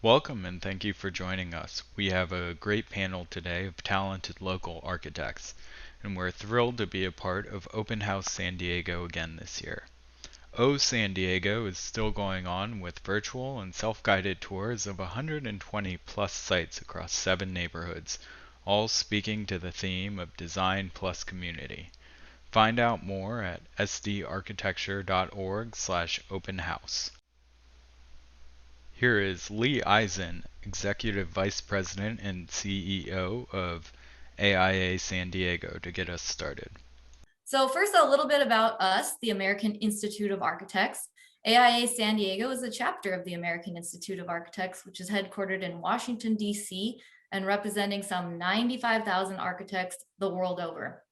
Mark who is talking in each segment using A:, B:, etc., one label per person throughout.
A: Welcome and thank you for joining us. We have a great panel today of talented local architects, and we're thrilled to be a part of Open House San Diego again this year. San Diego is still going on with virtual and self-guided tours of 120 plus sites across 7 neighborhoods, all speaking to the theme of design plus community. Find out more at sdarchitecture.org/openhouse. Here is Lee Eisen, Executive Vice President and CEO of AIA San Diego, to get us started.
B: So first, a little bit about us, the American Institute of Architects. AIA San Diego is a chapter of the American Institute of Architects, which is headquartered in Washington, D.C., and representing some 95,000 architects the world over.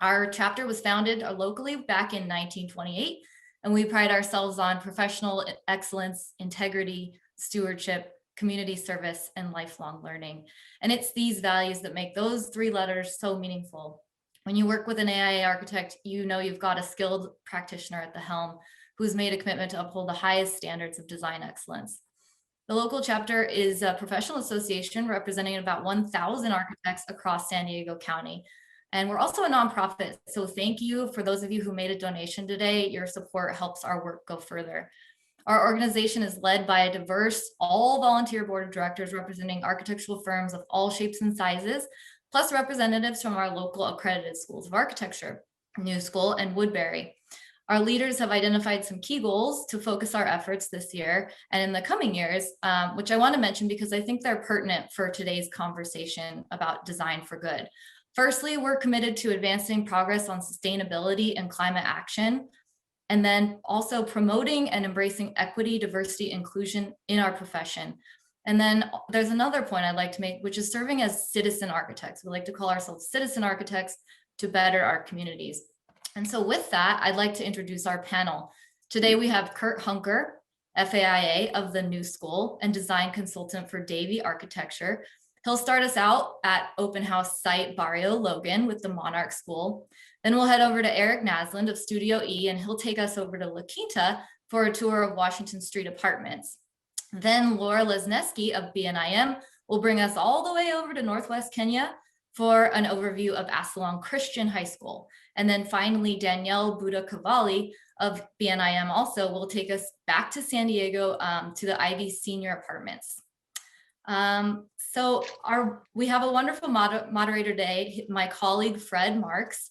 B: Our chapter was founded locally back in 1928, and we pride ourselves on professional excellence, integrity, stewardship, community service, and lifelong learning. And it's these values that make those three letters so meaningful. When you work with an AIA architect, you know you've got a skilled practitioner at the helm who's made a commitment to uphold the highest standards of design excellence. The local chapter is a professional association representing about 1,000 architects across San Diego County. And we're also a nonprofit. So thank you for those of you who made a donation today. Your support helps our work go further. Our organization is led by a diverse, all volunteer board of directors representing architectural firms of all shapes and sizes, plus representatives from our local accredited schools of architecture, New School and Woodbury. Our leaders have identified some key goals to focus our efforts this year and in the coming years, which I want to mention because I think they're pertinent for today's conversation about design for good. Firstly, we're committed to advancing progress on sustainability and climate action, and then also promoting and embracing equity, diversity, inclusion in our profession. And then there's another point I'd like to make, which is serving as citizen architects. We like to call ourselves citizen architects to better our communities. And so with that, I'd like to introduce our panel. Today we have Kurt Hunker, FAIA of the New School and design consultant for Davie Architecture. He'll start us out at Open House site Barrio Logan with the Monarch School. Then we'll head over to Eric Nasilyn of Studio E, and he'll take us over to La Quinta for a tour of Washington Street Apartments. Then Laura Lesneski of BNIM will bring us all the way over to Northwest Kenya for an overview of Ossilong Christian High School. And then finally, Danielle Buddha Cavalli of BNIM also will take us back to San Diego to the Ivy Senior Apartments. We have a wonderful moderator today, my colleague, Fred Marks.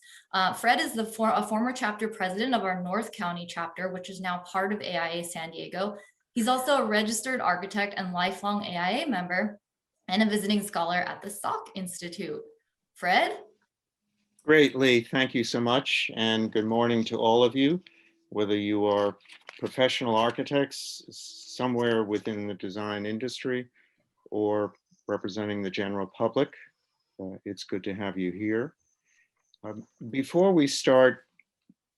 B: Fred is a former chapter president of our North County chapter, which is now part of AIA San Diego. He's also a registered architect and lifelong AIA member and a visiting scholar at the Salk Institute. Fred?
C: Great, Lee. Thank you so much. And good morning to all of you, whether you are professional architects somewhere within the design industry or representing the general public. It's good to have you here. Before we start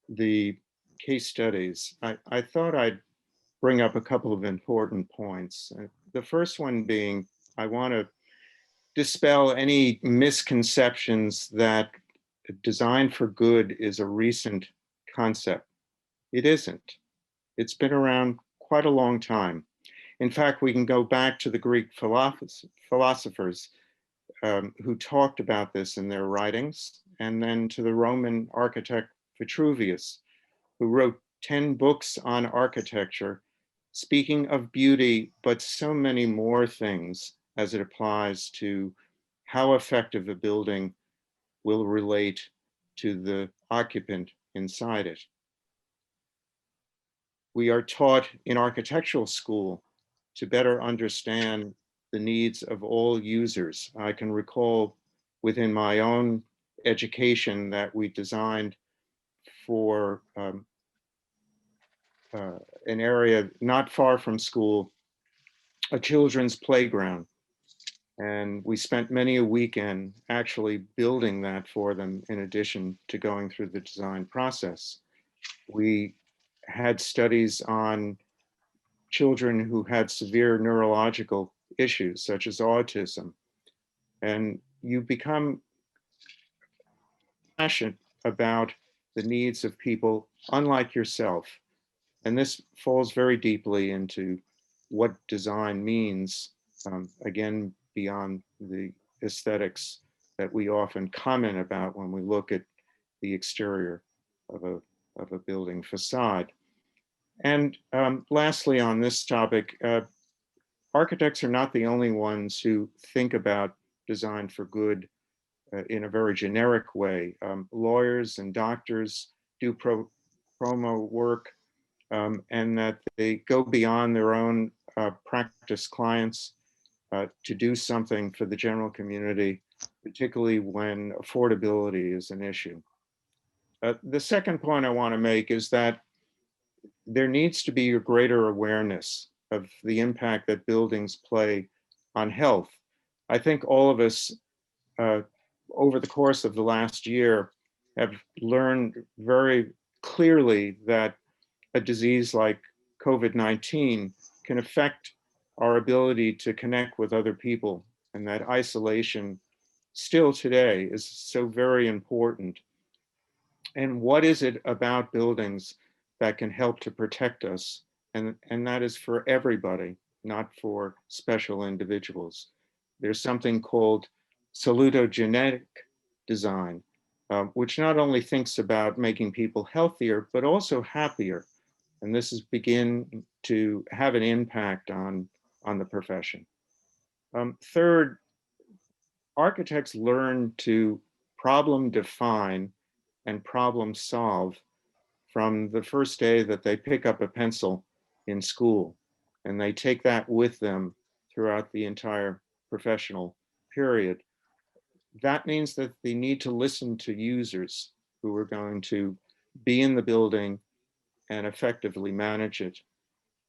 C: the case studies, I thought I'd bring up a couple of important points. The first one being, I want to dispel any misconceptions that design for good is a recent concept. It isn't. It's been around quite a long time. In fact, we can go back to the Greek philosophers who talked about this in their writings, and then to the Roman architect Vitruvius, who wrote 10 books on architecture, speaking of beauty, but so many more things as it applies to how effective a building will relate to the occupant inside it. We are taught in architectural school to better understand the needs of all users. I can recall within my own education that we designed for an area not far from school, a children's playground. And we spent many a weekend actually building that for them in addition to going through the design process. We had studies on children who had severe neurological issues such as autism. And you become passionate about the needs of people unlike yourself. And this falls very deeply into what design means, again, beyond the aesthetics that we often comment about when we look at the exterior of a building facade. And lastly, on this topic, architects are not the only ones who think about design for good in a very generic way. Lawyers and doctors do promo work, and that they go beyond their own practice clients to do something for the general community, particularly when affordability is an issue. The second point I want to make is that there needs to be a greater awareness of the impact that buildings play on health. I think all of us over the course of the last year have learned very clearly that a disease like COVID-19 can affect our ability to connect with other people, and that isolation still today is so very important. And what is it about buildings that can help to protect us? And that is for everybody, not for special individuals. There's something called salutogenetic design, which not only thinks about making people healthier, but also happier. And this is begin to have an impact on the profession. Third, architects learn to problem define and problem solve from the first day that they pick up a pencil in school, and they take that with them throughout the entire professional period. That means that they need to listen to users who are going to be in the building and effectively manage it.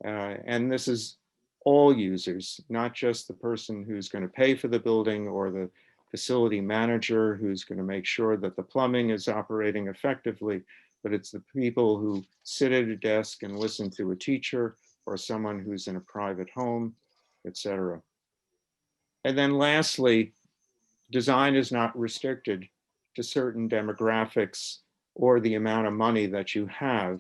C: And this is all users, not just the person who's going to pay for the building or the facility manager who's going to make sure that the plumbing is operating effectively, but it's the people who sit at a desk and listen to a teacher or someone who's in a private home, etc. And then lastly, design is not restricted to certain demographics or the amount of money that you have.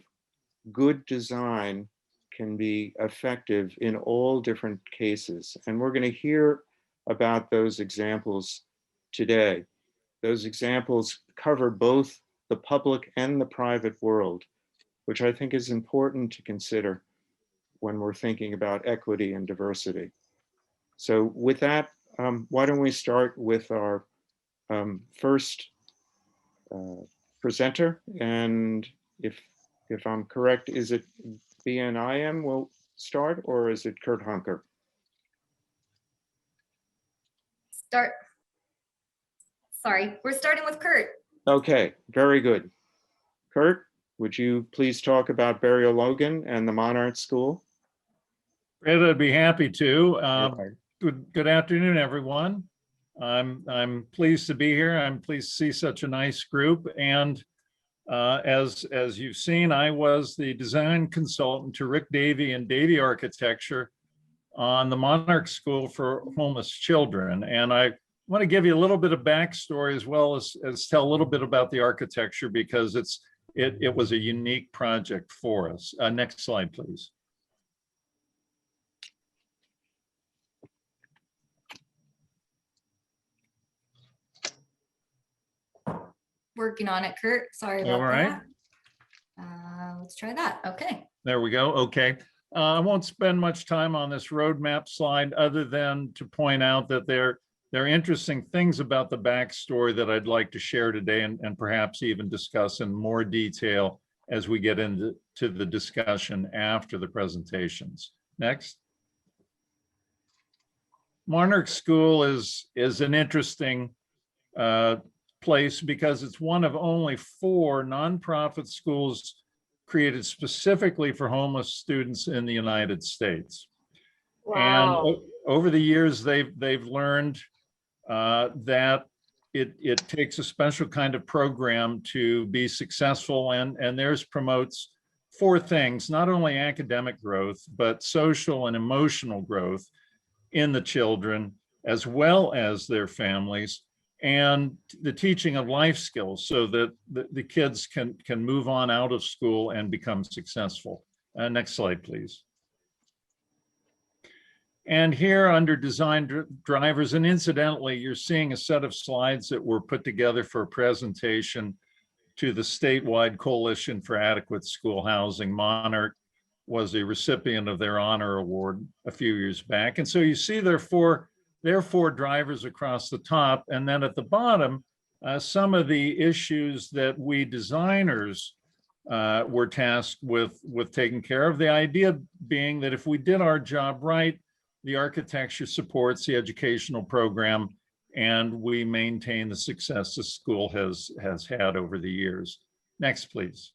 C: Good design can be effective in all different cases. And we're going to hear about those examples today. Those examples cover both the public and the private world, which I think is important to consider when we're thinking about equity and diversity. So with that, why don't we start with our first presenter? And if I'm correct, is it BNIM will start, or is it Kurt Hunker?
B: Start. Sorry, we're starting with Kurt.
C: Okay, very good. Kurt, would you please talk about Barry Logan and the Monarch School?
D: Great, I'd be happy to. Good afternoon, everyone. I'm pleased to be here. I'm pleased to see such a nice group. And as you've seen, I was the design consultant to Rick Davey and Davey Architecture on the Monarch School for Homeless Children. And I want to give you a little bit of backstory as well as tell a little bit about the architecture, because it was a unique project for us. Next slide, please.
B: Working on it, Kurt. Sorry about
D: All right.
B: that. Let's try that. Okay.
D: There we go. Okay. I won't spend much time on this roadmap slide other than to point out that there are interesting things about the backstory that I'd like to share today and perhaps even discuss in more detail as we get into the discussion after the presentations. Next. Monarch School is an interesting place because it's one of only 4 nonprofit schools created specifically for homeless students in the United States. Wow. And over the years, they've learned that it takes a special kind of program to be successful, and theirs promotes 4 things: not only academic growth, but social and emotional growth in the children, as well as their families, and the teaching of life skills so that the kids can move on out of school and become successful. Next slide, please. And here under design drivers, and incidentally, you're seeing a set of slides that were put together for a presentation to the statewide Coalition for Adequate School Housing. Monarch was a recipient of their honor award a few years back. And so you see there are four drivers across the top. And then at the bottom, some of the issues that we designers were tasked with taking care of. The idea being that if we did our job right, the architecture supports the educational program, and we maintain the success the school has had over the years. Next, please.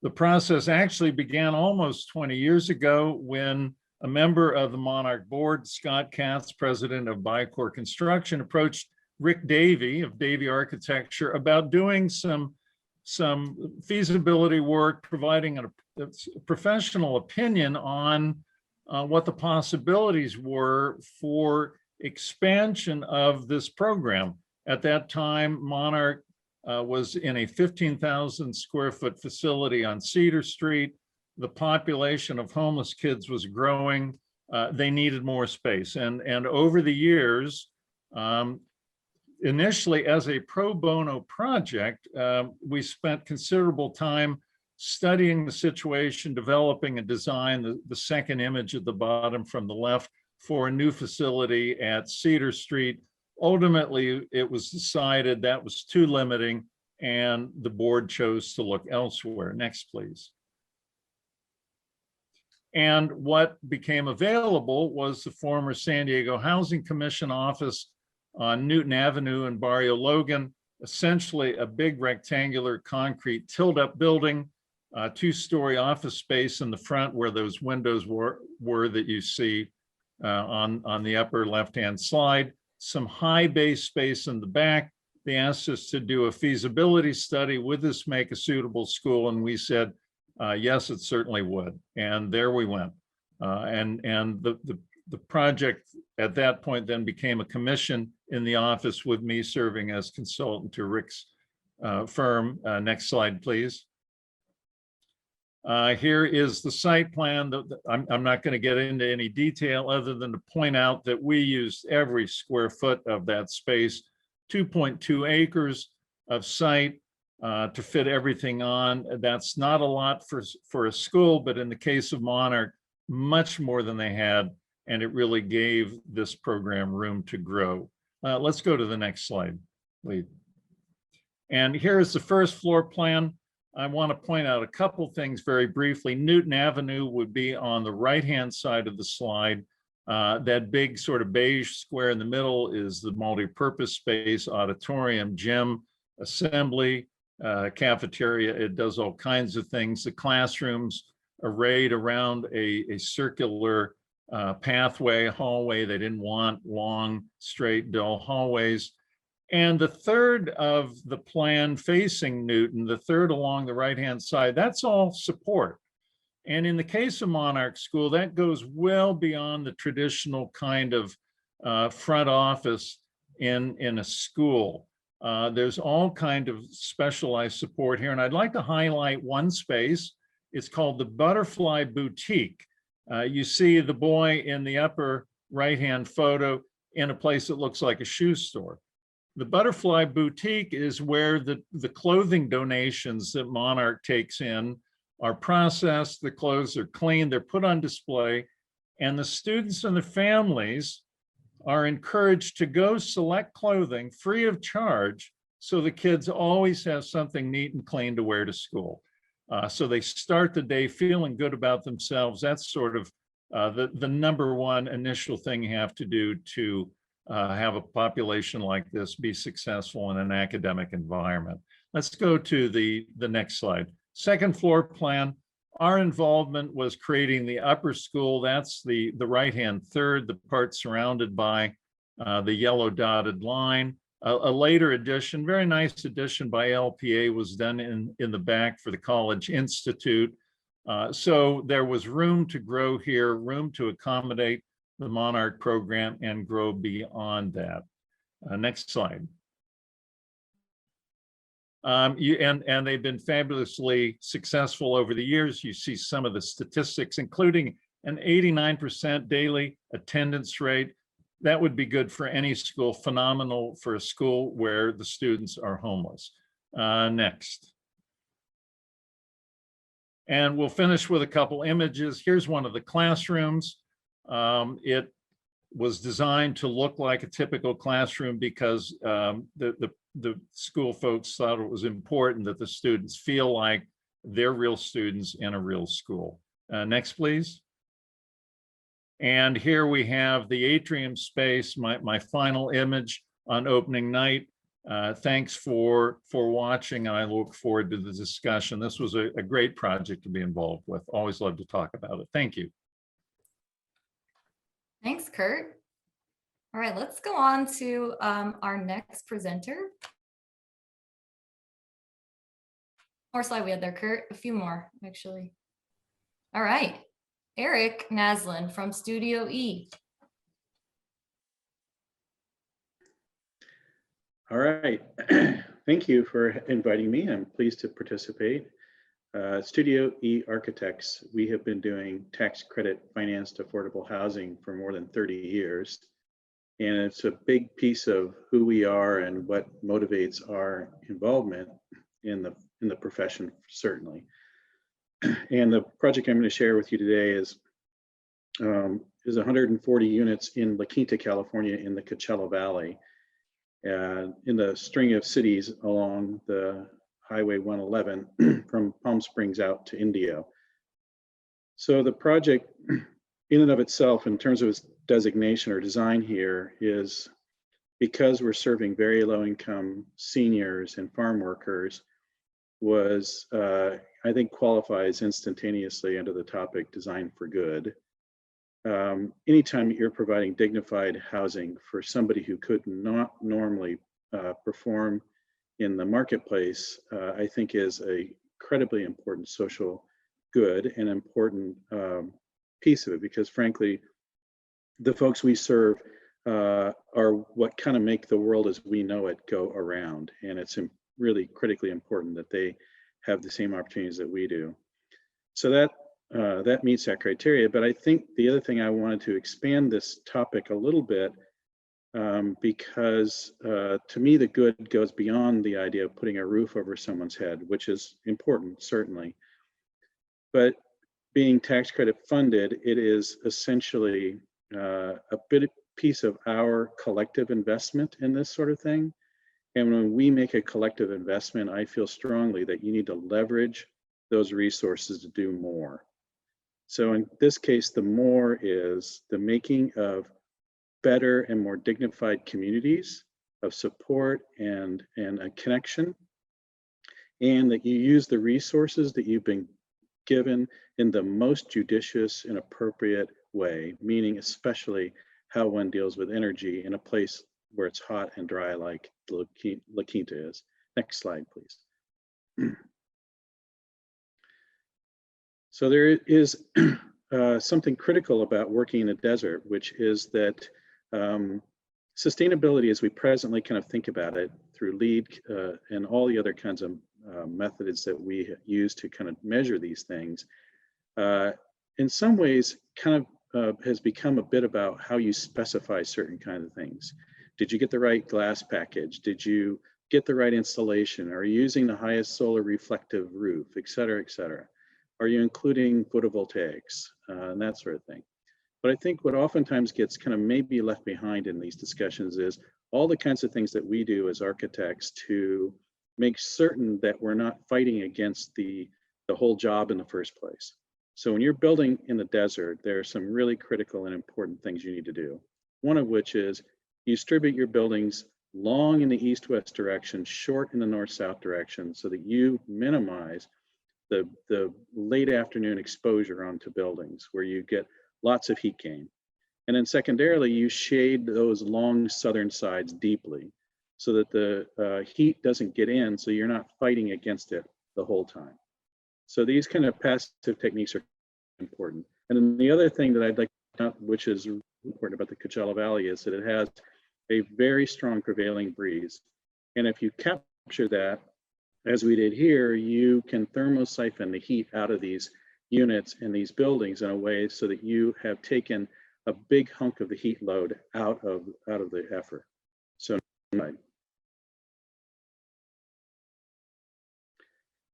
D: The process actually began almost 20 years ago when a member of the Monarch board, Scott Katz, president of Bicor Construction, approached Rick Davey of Davey Architecture about doing some feasibility work, providing a professional opinion on what the possibilities were for expansion of this program. At that time, Monarch was in a 15,000 square foot facility on Cedar Street. The population of homeless kids was growing. They needed more space. And over the years, initially as a pro bono project, we spent considerable time studying the situation, developing a design, the second image at the bottom from the left, for a new facility at Cedar Street. Ultimately, it was decided that was too limiting, and the board chose to look elsewhere. Next, please. And what became available was the former San Diego Housing Commission office on Newton Avenue in Barrio Logan, essentially a big rectangular concrete tilt-up building, two-story office space in the front where those windows were that you see on the upper left-hand slide, some high base space in the back. They asked us to do a feasibility study. Would this make a suitable school? And we said, yes, it certainly would. And there we went. And the project at that point then became a commission in the office with me serving as consultant to Rick's firm. Next slide, please. Here is the site plan. I'm not going to get into any detail other than to point out that we used every square foot of that space, 2.2 acres of site to fit everything on. That's not a lot for a school, but in the case of Monarch, much more than they had, and it really gave this program room to grow. Let's go to the next slide, please. And here's the first floor plan. I want to point out a couple things very briefly. Newton Avenue would be on the right-hand side of the slide. That big sort of beige square in the middle is the multi-purpose space, auditorium, gym, assembly, cafeteria. It does all kinds of things. The classrooms arrayed around a circular pathway, hallway. They didn't want long, straight, dull hallways. And the third of the plan facing Newton, the third along the right-hand side, that's all support. And in the case of Monarch School, that goes well beyond the traditional kind of front office in a school. There's all kind of specialized support here. And I'd like to highlight one space. It's called the Butterfly Boutique. You see the boy in the upper right-hand photo in a place that looks like a shoe store. The Butterfly Boutique is where the clothing donations that Monarch takes in are processed, the clothes are cleaned, they're put on display, and the students and the families are encouraged to go select clothing free of charge so the kids always have something neat and clean to wear to school. So they start the day feeling good about themselves. That's sort of the number one initial thing you have to do to have a population like this be successful in an academic environment. Let's go to the next slide. Second floor plan. Our involvement was creating the upper school. That's the right-hand third, the part surrounded by the yellow dotted line. A later addition, very nice addition by LPA, was done in the back for the College Institute. So there was room to grow here, room to accommodate the Monarch program and grow beyond that. Next slide. And they've been fabulously successful over the years. You see some of the statistics, including an 89% daily attendance rate. That would be good for any school, phenomenal for a school where the students are homeless. Next. And we'll finish with a couple images. Here's one of the classrooms. It was designed to look like a typical classroom because the school folks thought it was important that the students feel like they're real students in a real school. Next, please. And here we have the atrium space, my final image on opening night. Thanks for watching, and I look forward to the discussion. This was a great project to be involved with. Always love to talk about it. Thank you.
B: Thanks, Kurt. All right, let's go on to our next presenter. More slide we had there, Kurt. A few more, actually. All right, Eric Nasilyn from Studio E.
E: All right, thank you for inviting me. I'm pleased to participate. Studio E Architects, we have been doing tax credit financed affordable housing for more than 30 years. And it's a big piece of who we are and what motivates our involvement in the profession, certainly. And the project I'm going to share with you today is 140 units in La Quinta, California, in the Coachella Valley, in the string of cities along the Highway 111 from Palm Springs out to Indio. So the project in and of itself, in terms of its designation or design here, is because we're serving very low income seniors and farm workers, was I think qualifies instantaneously under the topic design for good. Anytime you're providing dignified housing for somebody who could not normally perform in the marketplace, I think is a incredibly important social good and important piece of it, because frankly, the folks we serve are what kind of make the world as we know it go around. And it's really critically important that they have the same opportunities that we do. So that meets that criteria. But I think the other thing I wanted to expand this topic a little bit, because to me, the good goes beyond the idea of putting a roof over someone's head, which is important, certainly. But being tax credit funded, it is essentially a piece of our collective investment in this sort of thing. And when we make a collective investment, I feel strongly that you need to leverage those resources to do more. So in this case, the more is the making of better and more dignified communities of support and a connection, and that you use the resources that you've been given in the most judicious and appropriate way, meaning especially how one deals with energy in a place where it's hot and dry like La Quinta is. Next slide, please. So there is something critical about working in a desert, which is that sustainability, as we presently kind of think about it through LEED and all the other kinds of methods that we use to kind of measure these things, in some ways kind of has become a bit about how you specify certain kinds of things. Did you get the right glass package? Did you get the right installation? Are you using the highest solar reflective roof, et cetera, et cetera? Are you including photovoltaics and that sort of thing? But I think what oftentimes gets kind of maybe left behind in these discussions is all the kinds of things that we do as architects to make certain that we're not fighting against the whole job in the first place. So when you're building in the desert, there are some really critical and important things you need to do. One of which is you distribute your buildings long in the east-west direction, short in the north-south direction, so that you minimize the late afternoon exposure onto buildings where you get lots of heat gain. And then secondarily, you shade those long southern sides deeply so that the heat doesn't get in, so you're not fighting against it the whole time. So these kind of passive techniques are important. And then the other thing that I'd like to point out, which is important about the Coachella Valley, is that it has a very strong prevailing breeze. And if you capture that, as we did here, you can thermosiphon the heat out of these units in these buildings in a way so that you have taken a big hunk of the heat load out of the effort. So,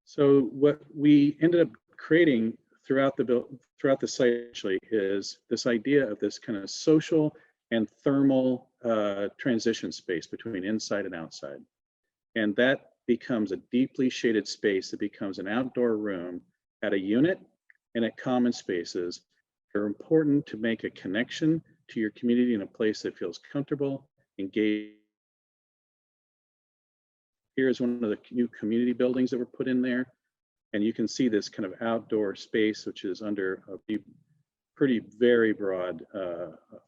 E: so what we ended up creating throughout the site actually is this idea of this kind of social and thermal transition space between inside and outside. And that becomes a deeply shaded space that becomes an outdoor room at a unit and at common spaces that are important to make a connection to your community in a place that feels comfortable, engaged. Here's one of the new community buildings that were put in there. And you can see this kind of outdoor space, which is under a pretty very broad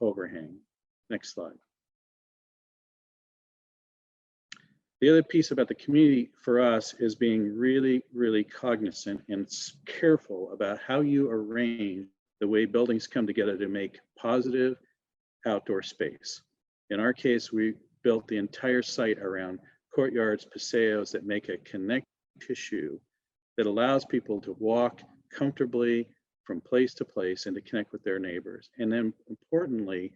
E: overhang. Next slide. The other piece about the community for us is being really, really cognizant and careful about how you arrange the way buildings come together to make positive outdoor space. In our case, we built the entire site around courtyards, paseos that make a connective tissue that allows people to walk comfortably from place to place and to connect with their neighbors. And then importantly,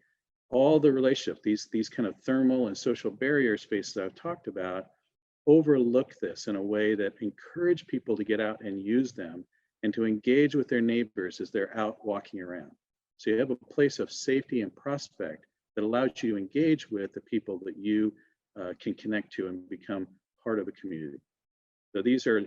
E: all the relationships, these kind of thermal and social barrier spaces I've talked about, overlook this in a way that encourage people to get out and use them and to engage with their neighbors as they're out walking around. So you have a place of safety and prospect that allows you to engage with the people that you can connect to and become part of a community. So these are,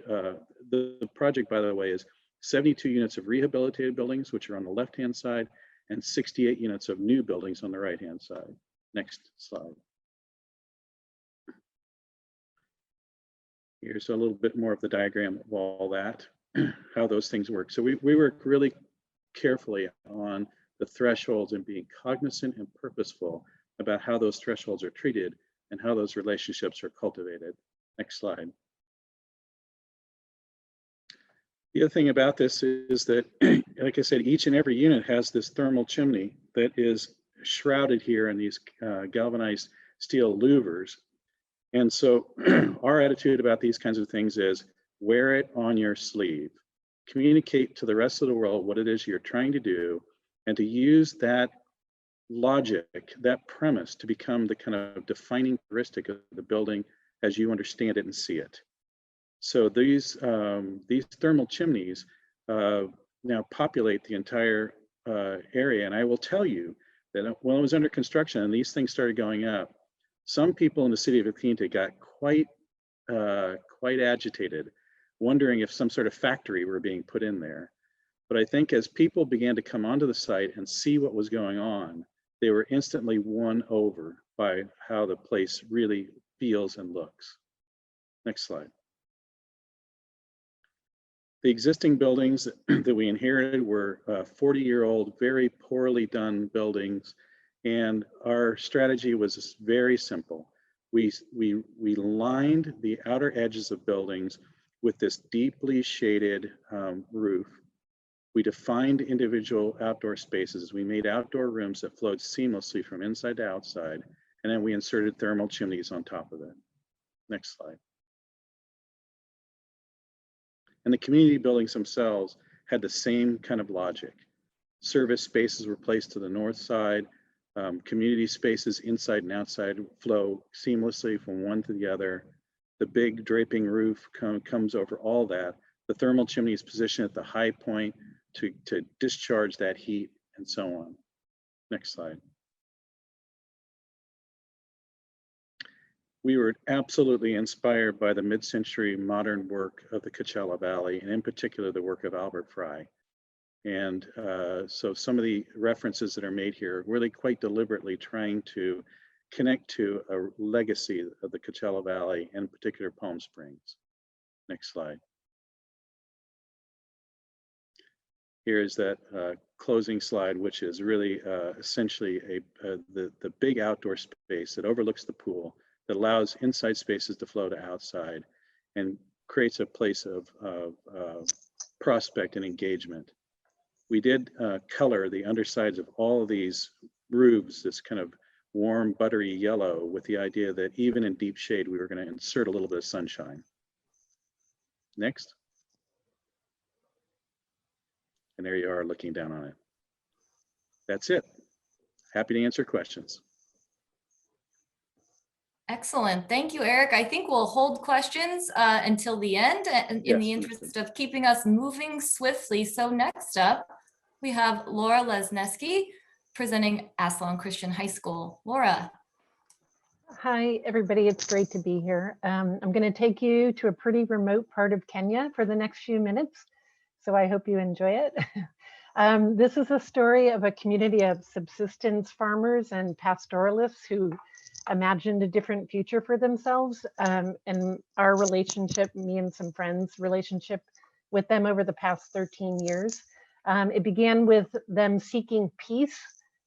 E: the project, by the way, is 72 units of rehabilitated buildings, which are on the left-hand side, and 68 units of new buildings on the right-hand side. Next slide. Here's a little bit more of the diagram of all that, how those things work. So we work really carefully on the thresholds and being cognizant and purposeful about how those thresholds are treated and how those relationships are cultivated. Next slide. The other thing about this is that, like I said, each and every unit has this thermal chimney that is shrouded here in these galvanized steel louvers. And so our attitude about these kinds of things is wear it on your sleeve, communicate to the rest of the world what it is you're trying to do, and to use that logic, that premise to become the kind of defining characteristic of the building as you understand it and see it. So these thermal chimneys now populate the entire area. And I will tell you that when it was under construction and these things started going up, some people in the city of La Quinta got quite agitated, wondering if some sort of factory were being put in there. But I think as people began to come onto the site and see what was going on, they were instantly won over by how the place really feels and looks. Next slide. The existing buildings that we inherited were 40-year-old, very poorly done buildings. And our strategy was very simple. We lined the outer edges of buildings with this deeply shaded roof. We defined individual outdoor spaces. We made outdoor rooms that flowed seamlessly from inside to outside. And then we inserted thermal chimneys on top of it. Next slide. And the community buildings themselves had the same kind of logic. Service spaces were placed to the north side. Community spaces inside and outside flow seamlessly from one to the other. The big draping roof comes over all that. The thermal chimney is positioned at the high point to discharge that heat and so on. Next slide. We were absolutely inspired by the mid-century modern work of the Coachella Valley, and in particular, the work of Albert Fry. And so some of the references that are made here are really quite deliberately trying to connect to a legacy of the Coachella Valley, and in particular Palm Springs. Next slide. Here's that closing slide, which is really essentially the big outdoor space that overlooks the pool, that allows inside spaces to flow to outside and creates a place of prospect and engagement. We did color the undersides of all of these roofs, this kind of warm, buttery yellow, with the idea that even in deep shade, we were going to insert a little bit of sunshine. Next. And there you are looking down on it. That's it. Happy to answer questions.
B: Excellent. Thank you, Eric. I think we'll hold questions until the end in the interest of keeping us moving swiftly. So next up, we have Laura Lesneski presenting Ossilong Christian High School. Laura.
F: Hi, everybody. It's great to be here. I'm going to take you to a pretty remote part of Kenya for the next few minutes, so I hope you enjoy it. This is a story of a community of subsistence farmers and pastoralists who imagined a different future for themselves, and our relationship, me and some friends' relationship with them over the past 13 years. It began with them seeking peace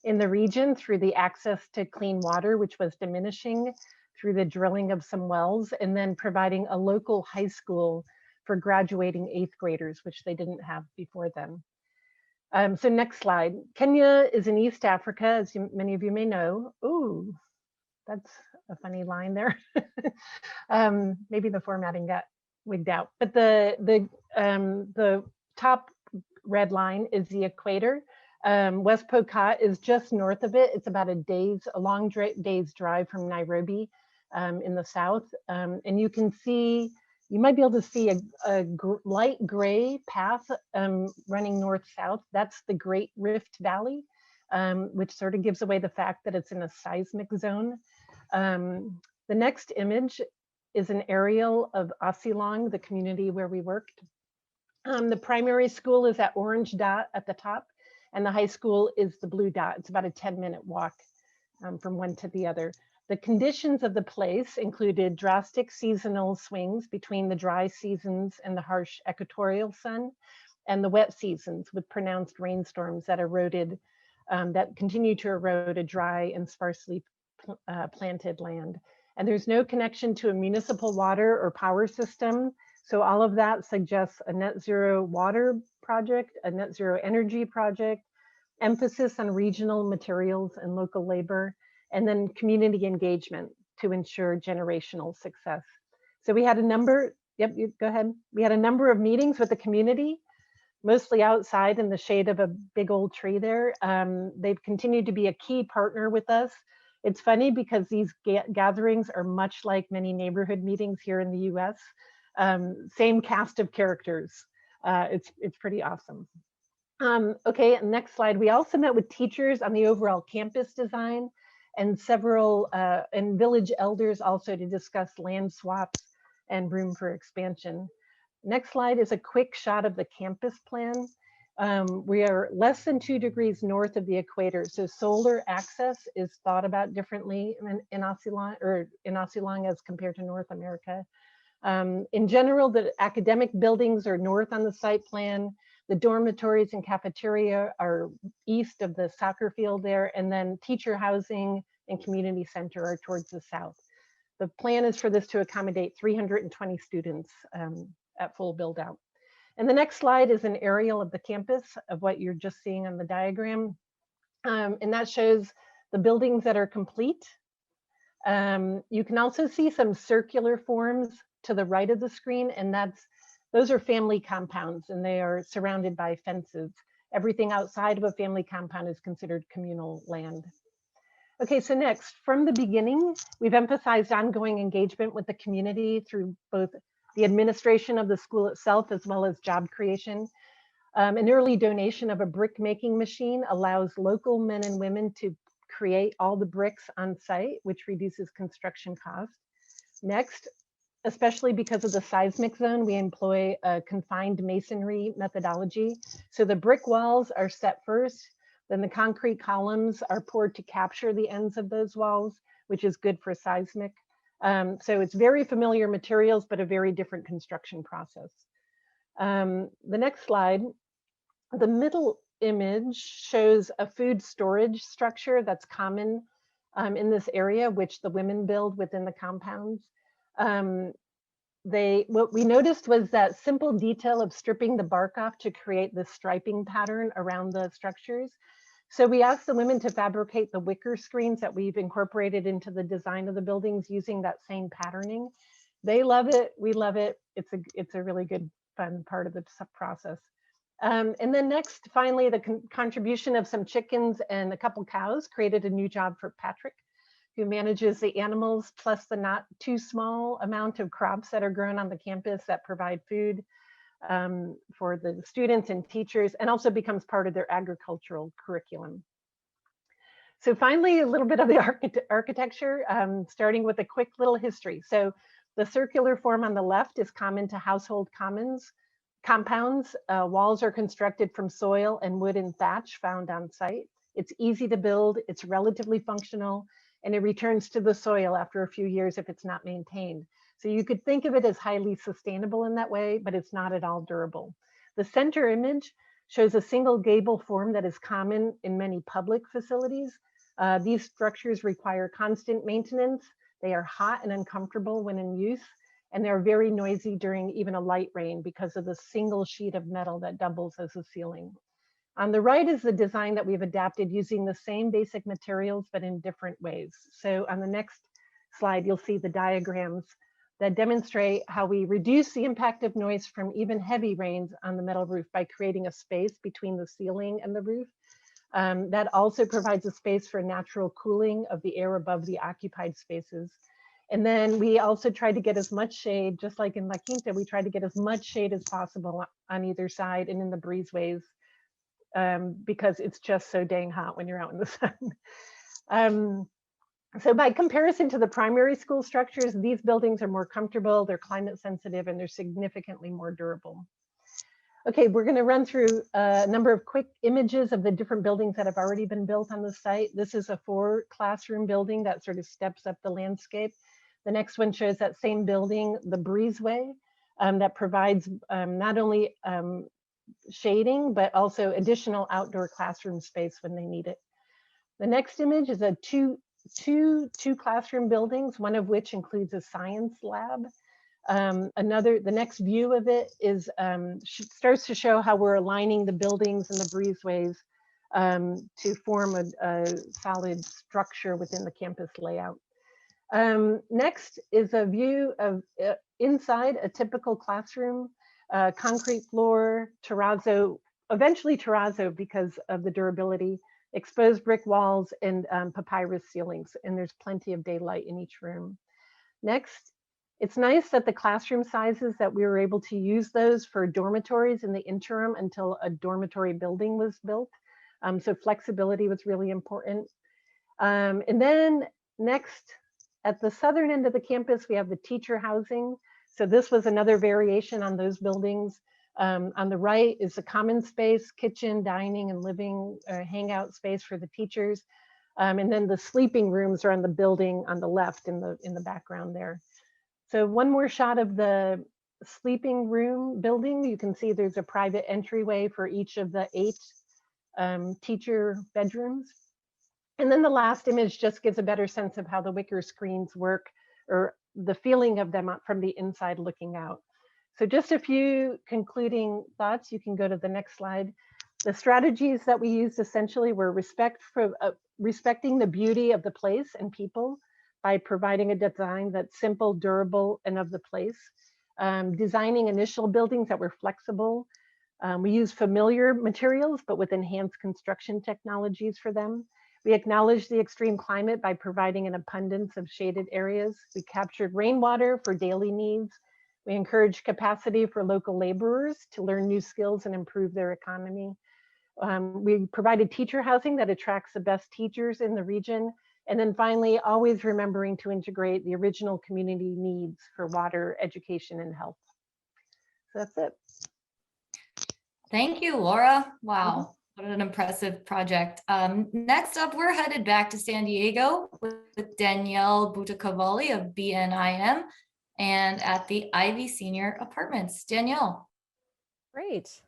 F: in the region through the access to clean water, which was diminishing through the drilling of some wells, and then providing a local high school for graduating 8th graders, which they didn't have before then. So next slide. Kenya is in East Africa, as many of you may know. Ooh, that's a funny line there. Maybe the formatting got wigged out, but the top red line is the equator. West Pokot is just north of it. It's about a long day's drive from Nairobi in the south. And you can see, you might be able to see a light gray path running north-south. That's the Great Rift Valley, which sort of gives away the fact that it's in a seismic zone. The next image is an aerial of Ossilong, the community where we worked. The primary school is that orange dot at the top, and the high school is the blue dot. It's about a 10-minute walk from one to the other. The conditions of the place included drastic seasonal swings between the dry seasons and the harsh equatorial sun, and the wet seasons with pronounced rainstorms that eroded, that continue to erode a dry and sparsely planted land. And there's no connection to a municipal water or power system. So all of that suggests a net zero water project, a net zero energy project, emphasis on regional materials and local labor, and then community engagement to ensure generational success. So we had a number, go ahead. We had a number of meetings with the community, mostly outside in the shade of a big old tree there. They've continued to be a key partner with us. It's funny because these gatherings are much like many neighborhood meetings here in the US. Same cast of characters. It's pretty awesome. Okay, next slide. We also met with teachers on the overall campus design and several and village elders also to discuss land swaps and room for expansion. Next slide is a quick shot of the campus plan. We are less than 2 degrees north of the equator, so solar access is thought about differently in Ossilong as compared to North America. In general, the academic buildings are north on the site plan. The dormitories and cafeteria are east of the soccer field there, and then teacher housing and community center are towards the south. The plan is for this to accommodate 320 students at full build out. And the next slide is an aerial of the campus of what you're just seeing on the diagram. And that shows the buildings that are complete. You can also see some circular forms to the right of the screen, and those are family compounds, and they are surrounded by fences. Everything outside of a family compound is considered communal land. Okay, so next, from the beginning, we've emphasized ongoing engagement with the community through both the administration of the school itself as well as job creation. An early donation of a brick making machine allows local men and women to create all the bricks on site, which reduces construction costs. Next, especially because of the seismic zone, we employ a confined masonry methodology. So the brick walls are set first, then the concrete columns are poured to capture the ends of those walls, which is good for seismic. So it's very familiar materials, but a very different construction process. The next slide, the middle image shows a food storage structure that's common in this area, which the women build within the compounds. What we noticed was that simple detail of stripping the bark off to create the striping pattern around the structures. So we asked the women to fabricate the wicker screens that we've incorporated into the design of the buildings using that same patterning. They love it, we love it. It's a really good, fun part of the process. And then next, finally, the contribution of some chickens and a couple cows created a new job for Patrick, who manages the animals plus the not too small amount of crops that are grown on the campus that provide food for the students and teachers, and also becomes part of their agricultural curriculum. So finally, a little bit of the architecture, starting with a quick little history. So the circular form on the left is common to household compounds. Walls are constructed from soil and wood and thatch found on site. It's easy to build, it's relatively functional, and it returns to the soil after a few years if it's not maintained. So you could think of it as highly sustainable in that way, but it's not at all durable. The center image shows a single gable form that is common in many public facilities. These structures require constant maintenance. They are hot and uncomfortable when in use, and they're very noisy during even a light rain because of the single sheet of metal that doubles as a ceiling. On the right is the design that we've adapted using the same basic materials, but in different ways. So on the next slide, you'll see the diagrams that demonstrate how we reduce the impact of noise from even heavy rains on the metal roof by creating a space between the ceiling and the roof. That also provides a space for natural cooling of the air above the occupied spaces. And then we also tried to get as much shade, just like in La Quinta, we tried to get as much shade as possible on either side and in the breezeways, because it's just so dang hot when you're out in the sun. So by comparison to the primary school structures, these buildings are more comfortable, they're climate sensitive, and they're significantly more durable. Okay, we're going to run through a number of quick images of the different buildings that have already been built on the site. This is a 4-classroom building that sort of steps up the landscape. The next one shows that same building, the breezeway, that provides not only shading, but also additional outdoor classroom space when they need it. The next image is a two classroom buildings, one of which includes a science lab. The next view of it is starts to show how we're aligning the buildings and the breezeways to form a solid structure within the campus layout. Next is a view of inside a typical classroom, concrete floor, terrazzo, eventually terrazzo because of the durability, exposed brick walls, and papyrus ceilings, and there's plenty of daylight in each room. Next, it's nice that the classroom sizes that we were able to use those for dormitories in the interim until a dormitory building was built. So flexibility was really important. And then next, at the southern end of the campus, we have the teacher housing. So this was another variation on those buildings. On the right is the common space, kitchen, dining, and living hangout space for the teachers. And then the sleeping rooms are on the building on the left in the background there. So one more shot of the sleeping room building. You can see there's a private entryway for each of the 8 teacher bedrooms. And then the last image just gives a better sense of how the wicker screens work, or the feeling of them from the inside looking out. So just a few concluding thoughts. You can go to the next slide. The strategies that we used essentially were respecting the beauty of the place and people by providing a design that's simple, durable, and of the place. Designing initial buildings that were flexible. We used familiar materials, but with enhanced construction technologies for them. We acknowledged the extreme climate by providing an abundance of shaded areas. We captured rainwater for daily needs. We encouraged capacity for local laborers to learn new skills and improve their economy. We provided teacher housing that attracts the best teachers in the region. And then finally, always remembering to integrate the original community needs for water, education, and health. So that's it.
B: Thank you, Laura. Wow. What an impressive project. Next up, we're headed back to San Diego with Danielle Butacavalli of BNIM and at the Ivy Senior Apartments. Danielle.
G: Great.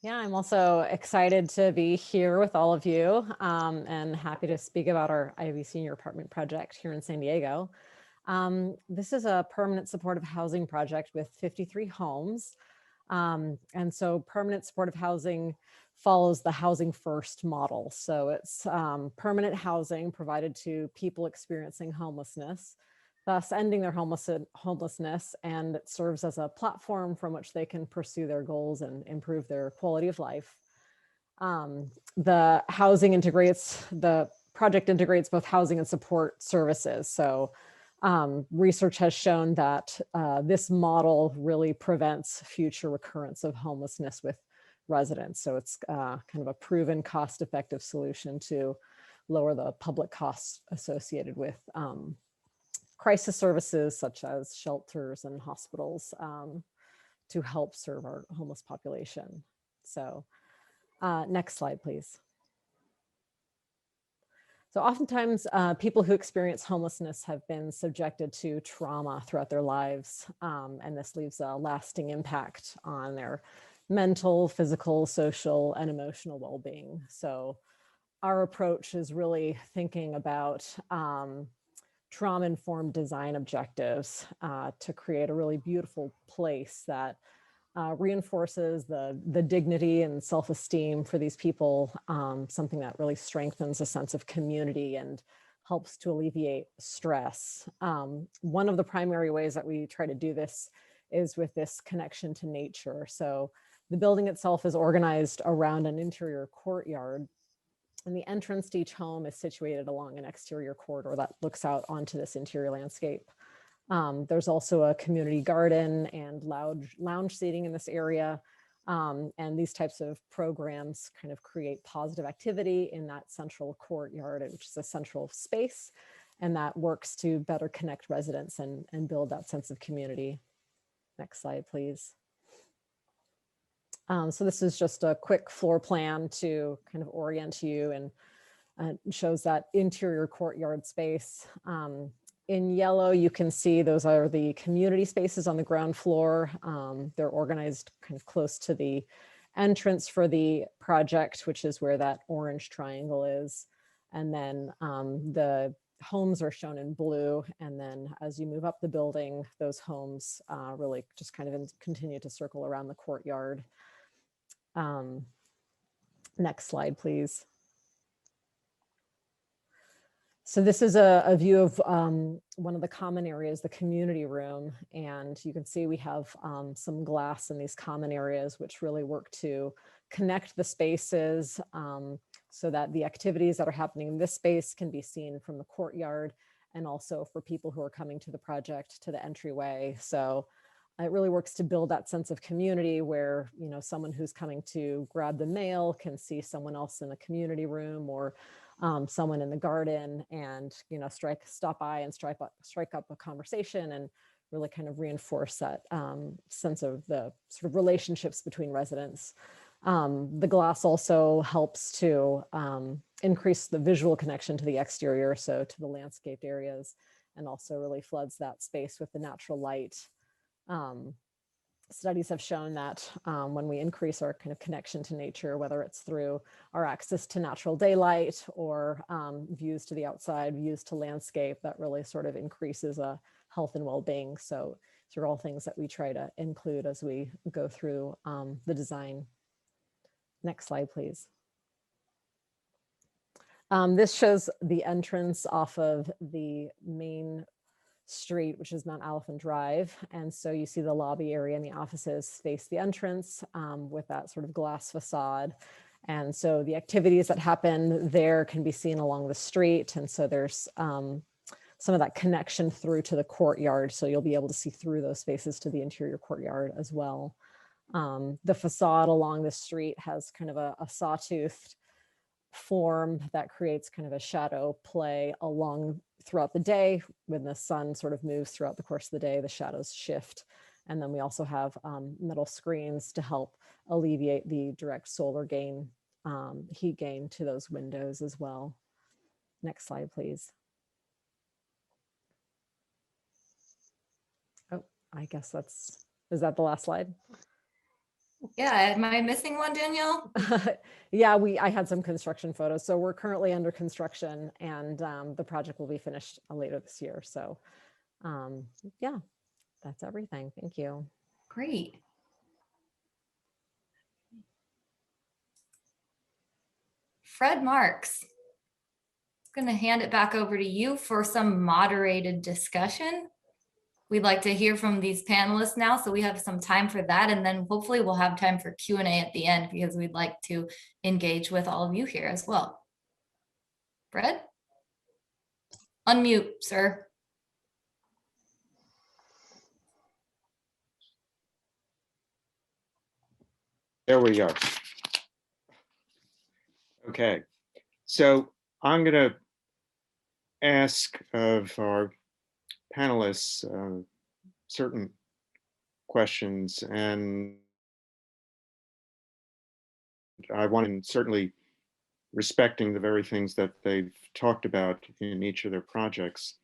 G: Yeah, I'm also excited to be here with all of you and happy to speak about our Ivy Senior Apartment project here in San Diego. This is a permanent supportive housing project with 53 homes. And so permanent supportive housing follows the housing first model. So it's permanent housing provided to people experiencing homelessness. thus ending their homelessness, and it serves as a platform from which they can pursue their goals and improve their quality of life. The project integrates both housing and support services. So research has shown that this model really prevents future recurrence of homelessness with residents. So it's kind of a proven cost-effective solution to lower the public costs associated with crisis services such as shelters and hospitals to help serve our homeless population. So next slide, please. So oftentimes people who experience homelessness have been subjected to trauma throughout their lives, and this leaves a lasting impact on their mental, physical, social, and emotional well-being. So our approach is really thinking about trauma-informed design objectives to create a really beautiful place that reinforces the dignity and self-esteem for these people, something that really strengthens a sense of community and helps to alleviate stress. One of the primary ways that we try to do this is with this connection to nature. So the building itself is organized around an interior courtyard, and the entrance to each home is situated along an exterior corridor that looks out onto this interior landscape. There's also a community garden and lounge seating in this area. And these types of programs kind of create positive activity in that central courtyard, which is a central space, and that works to better connect residents and build that sense of community. Next slide, please. So this is just a quick floor plan to kind of orient you, and shows that interior courtyard space. In yellow, you can see those are the community spaces on the ground floor. They're organized kind of close to the entrance for the project, which is where that orange triangle is. And then the homes are shown in blue. And then as you move up the building, those homes really just kind of continue to circle around the courtyard. Next slide, please. So this is a view of one of the common areas, the community room. And you can see we have some glass in these common areas, which really work to connect the spaces so that the activities that are happening in this space can be seen from the courtyard, and also for people who are coming to the project to the entryway. So it really works to build that sense of community where, you know, someone who's coming to grab the mail can see someone else in the community room, or someone in the garden, and, you know, stop by and strike up a conversation and really kind of reinforce that sense of the sort of relationships between residents. The glass also helps to increase the visual connection to the exterior, so to the landscaped areas, and also really floods that space with the natural light. Studies have shown that when we increase our kind of connection to nature, whether it's through our access to natural daylight or views to the outside, views to landscape, that really sort of increases health and well-being. So these are all things that we try to include as we go through the design. Next slide, please. This shows the entrance off of the main street, which is Mount Elephant Drive. And so you see the lobby area and the offices face the entrance with that sort of glass facade. And so the activities that happen there can be seen along the street. And so there's some of that connection through to the courtyard. So you'll be able to see through those spaces to the interior courtyard as well. The facade along the street has kind of a sawtoothed form that creates kind of a shadow play throughout the day. When the sun sort of moves throughout the course of the day, the shadows shift. And then we also have metal screens to help alleviate the direct solar gain, heat gain to those windows as well. Next slide, please. Oh, I guess is that the last slide?
B: Yeah, am I missing one, Danielle?
G: Yeah, I had some construction photos. So we're currently under construction, and the project will be finished later this year. So yeah, that's everything. Thank you.
B: Great. Fred Marks. going to hand it back over to you for some moderated discussion. We'd like to hear from these panelists now, so we have some time for that, and then hopefully we'll have time for Q&A at the end because we'd like to engage with all of you here as well. Fred? Unmute, sir.
C: There we go. Okay, so I'm going to ask of our panelists certain questions, and I want to certainly respecting the very things that they've talked about in each of their projects.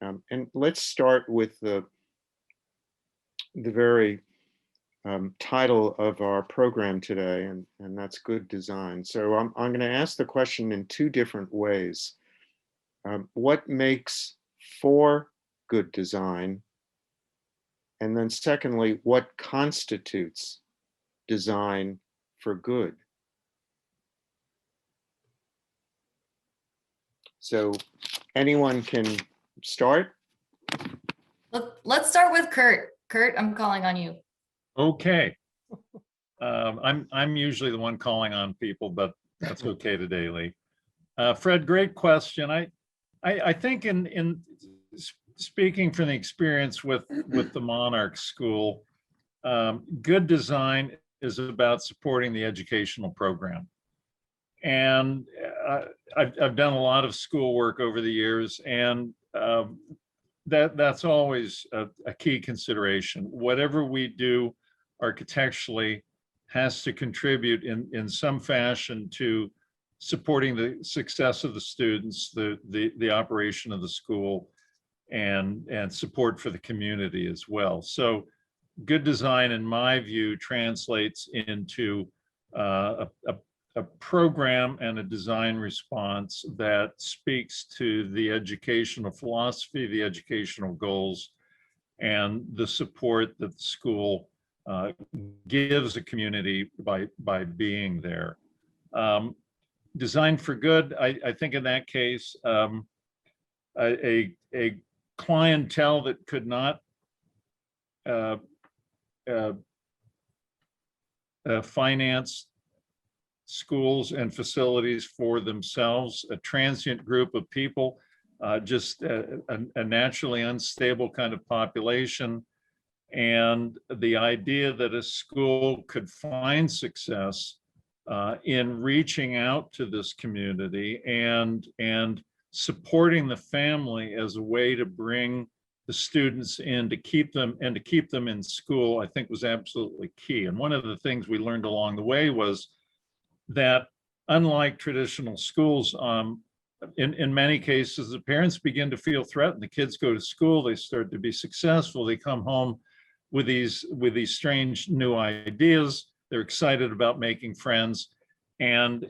C: And let's start with the very title of our program today, and that's good design. So I'm going to ask the question in two different ways. What makes for good design? And then secondly, what constitutes design for good? So anyone can start?
B: Let's start with Kurt. Kurt, I'm calling on you.
D: Okay. I'm usually the one calling on people, but that's okay today, Lee. Fred, great question. I think in speaking from the experience with the Monarch School, good design is about supporting the educational program. And I've done a lot of school work over the years, and that's always a key consideration. Whatever we do architecturally has to contribute in some fashion to supporting the success of the students, the operation of the school, and support for the community as well. So good design, in my view, translates into a program and a design response that speaks to the educational philosophy, the educational goals, and the support that the school gives a community by being there. Design for good, I think in that case, a clientele that could not finance schools and facilities for themselves, a transient group of people, just a naturally unstable kind of population. And the idea that a school could find success in reaching out to this community and supporting the family as a way to bring the students in, to keep them in school, I think was absolutely key. And one of the things we learned along the way was that unlike traditional schools, in many cases, the parents begin to feel threatened. The kids go to school, they start to be successful, they come home with these strange new ideas, they're excited about making friends. And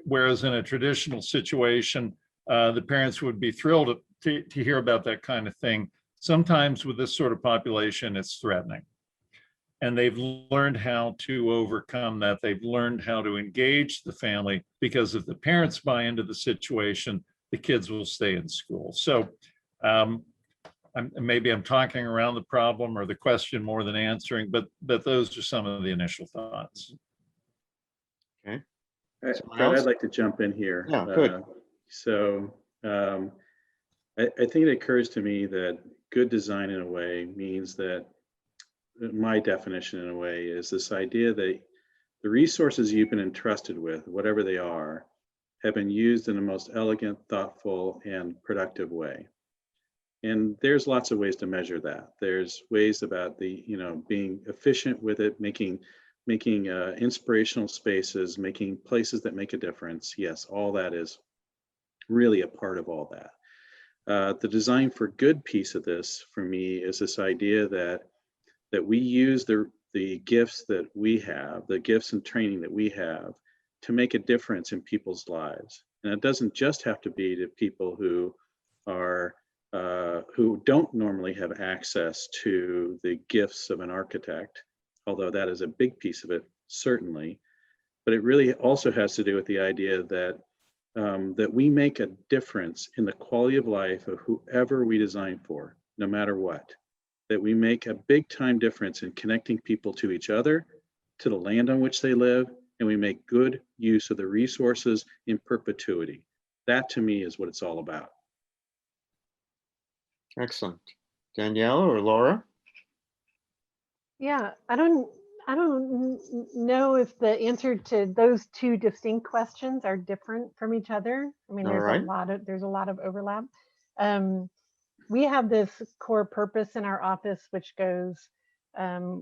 D: whereas in a traditional situation, the parents would be thrilled to hear about that kind of thing. Sometimes with this sort of population, it's threatening. And they've learned how to overcome that. They've learned how to engage the family, because if the parents buy into the situation, the kids will stay in school. So maybe I'm talking around the problem or the question more than answering, but those are some of the initial thoughts.
C: Okay.
E: Fred, I'd like to jump in here.
C: Yeah, good.
E: I think it occurs to me that good design in a way means that, my definition in a way, is this idea that the resources you've been entrusted with, whatever they are, have been used in the most elegant, thoughtful, and productive way. And there's lots of ways to measure that. There's ways about being efficient with it, making inspirational spaces, making places that make a difference. Yes, all that is really a part of all that. The design for good piece of this, for me, is this idea that we use the gifts that we have, the gifts and training that we have, to make a difference in people's lives. And it doesn't just have to be to people who don't normally have access to the gifts of an architect, although that is a big piece of it, certainly. But it really also has to do with the idea that that we make a difference in the quality of life of whoever we design for, no matter what. That we make a big time difference in connecting people to each other, to the land on which they live, and we make good use of the resources in perpetuity. That to me is what it's all about.
C: Excellent. Danielle or Laura?
F: Yeah, I don't know if the answer to those two distinct questions are different from each other. I mean,
C: All
F: there's
C: right.
F: a lot of overlap. We have this core purpose in our office, which goes,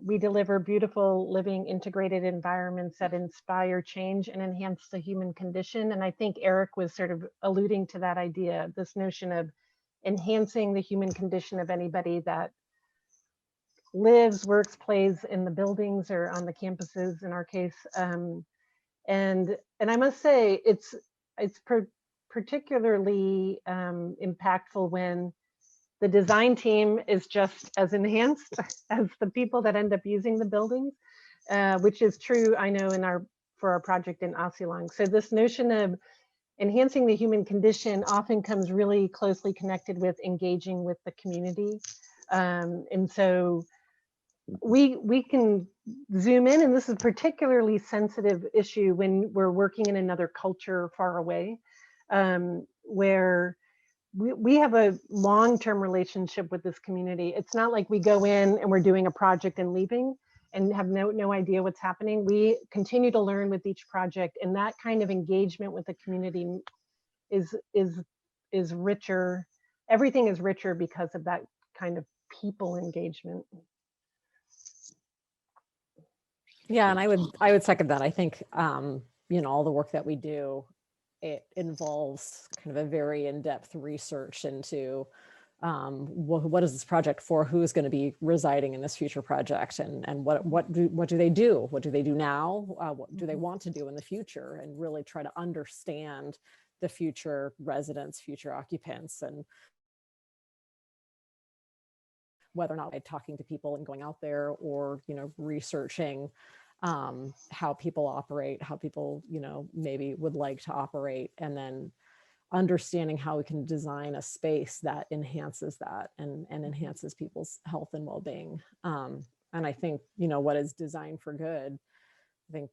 F: we deliver beautiful, living, integrated environments that inspire change and enhance the human condition. And I think Eric was sort of alluding to that idea, this notion of enhancing the human condition of anybody that lives, works, plays in the buildings or on the campuses in our case. And I must say, it's particularly impactful when the design team is just as enhanced as the people that end up using the buildings, which is true, I know, for our project in Ossilong. So this notion of enhancing the human condition often comes really closely connected with engaging with the community. And so we can zoom in, and this is a particularly sensitive issue when we're working in another culture far away, where we have a long-term relationship with this community. It's not like we go in and we're doing a project and leaving and have no idea what's happening. We continue to learn with each project, and that kind of engagement with the community is richer. Everything is richer because of that kind of people engagement.
G: Yeah, and I would second that. I think you know, all the work that we do, it involves kind of a very in-depth research into what is this project for, who is going to be residing in this future project, and what do they do? What do they do now? What do they want to do in the future? And really try to understand the future residents, future occupants, and whether or not by talking to people and going out there, or, you know, researching how people operate, how people, you know, maybe would like to operate, and then understanding how we can design a space that enhances that and enhances people's health and well-being. And I think, you know, what is designed for good, I think,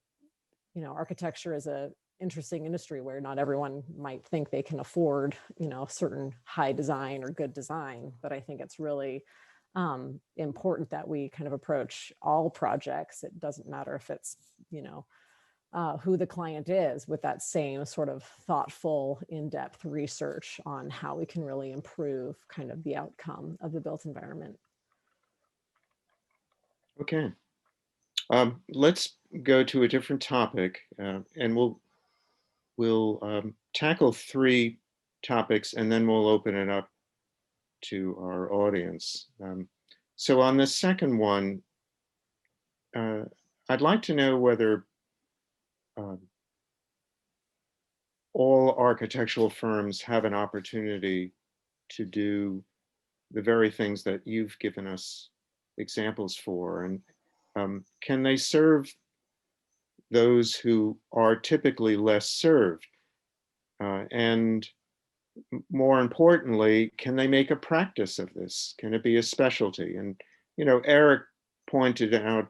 G: you know, architecture is a interesting industry where not everyone might think they can afford, you know, certain high design or good design, but I think it's really important that we kind of approach all projects. It doesn't matter if it's, you know, who the client is, with that same sort of thoughtful, in-depth research on how we can really improve kind of the outcome of the built environment.
C: Okay. Let's go to a different topic, and we'll tackle 3 topics, and then we'll open it up to our audience. So on the second one, I'd like to know whether all architectural firms have an opportunity to do the very things that you've given us examples for, and can they serve those who are typically less served? And more importantly, can they make a practice of this? Can it be a specialty? And, you know, Eric pointed out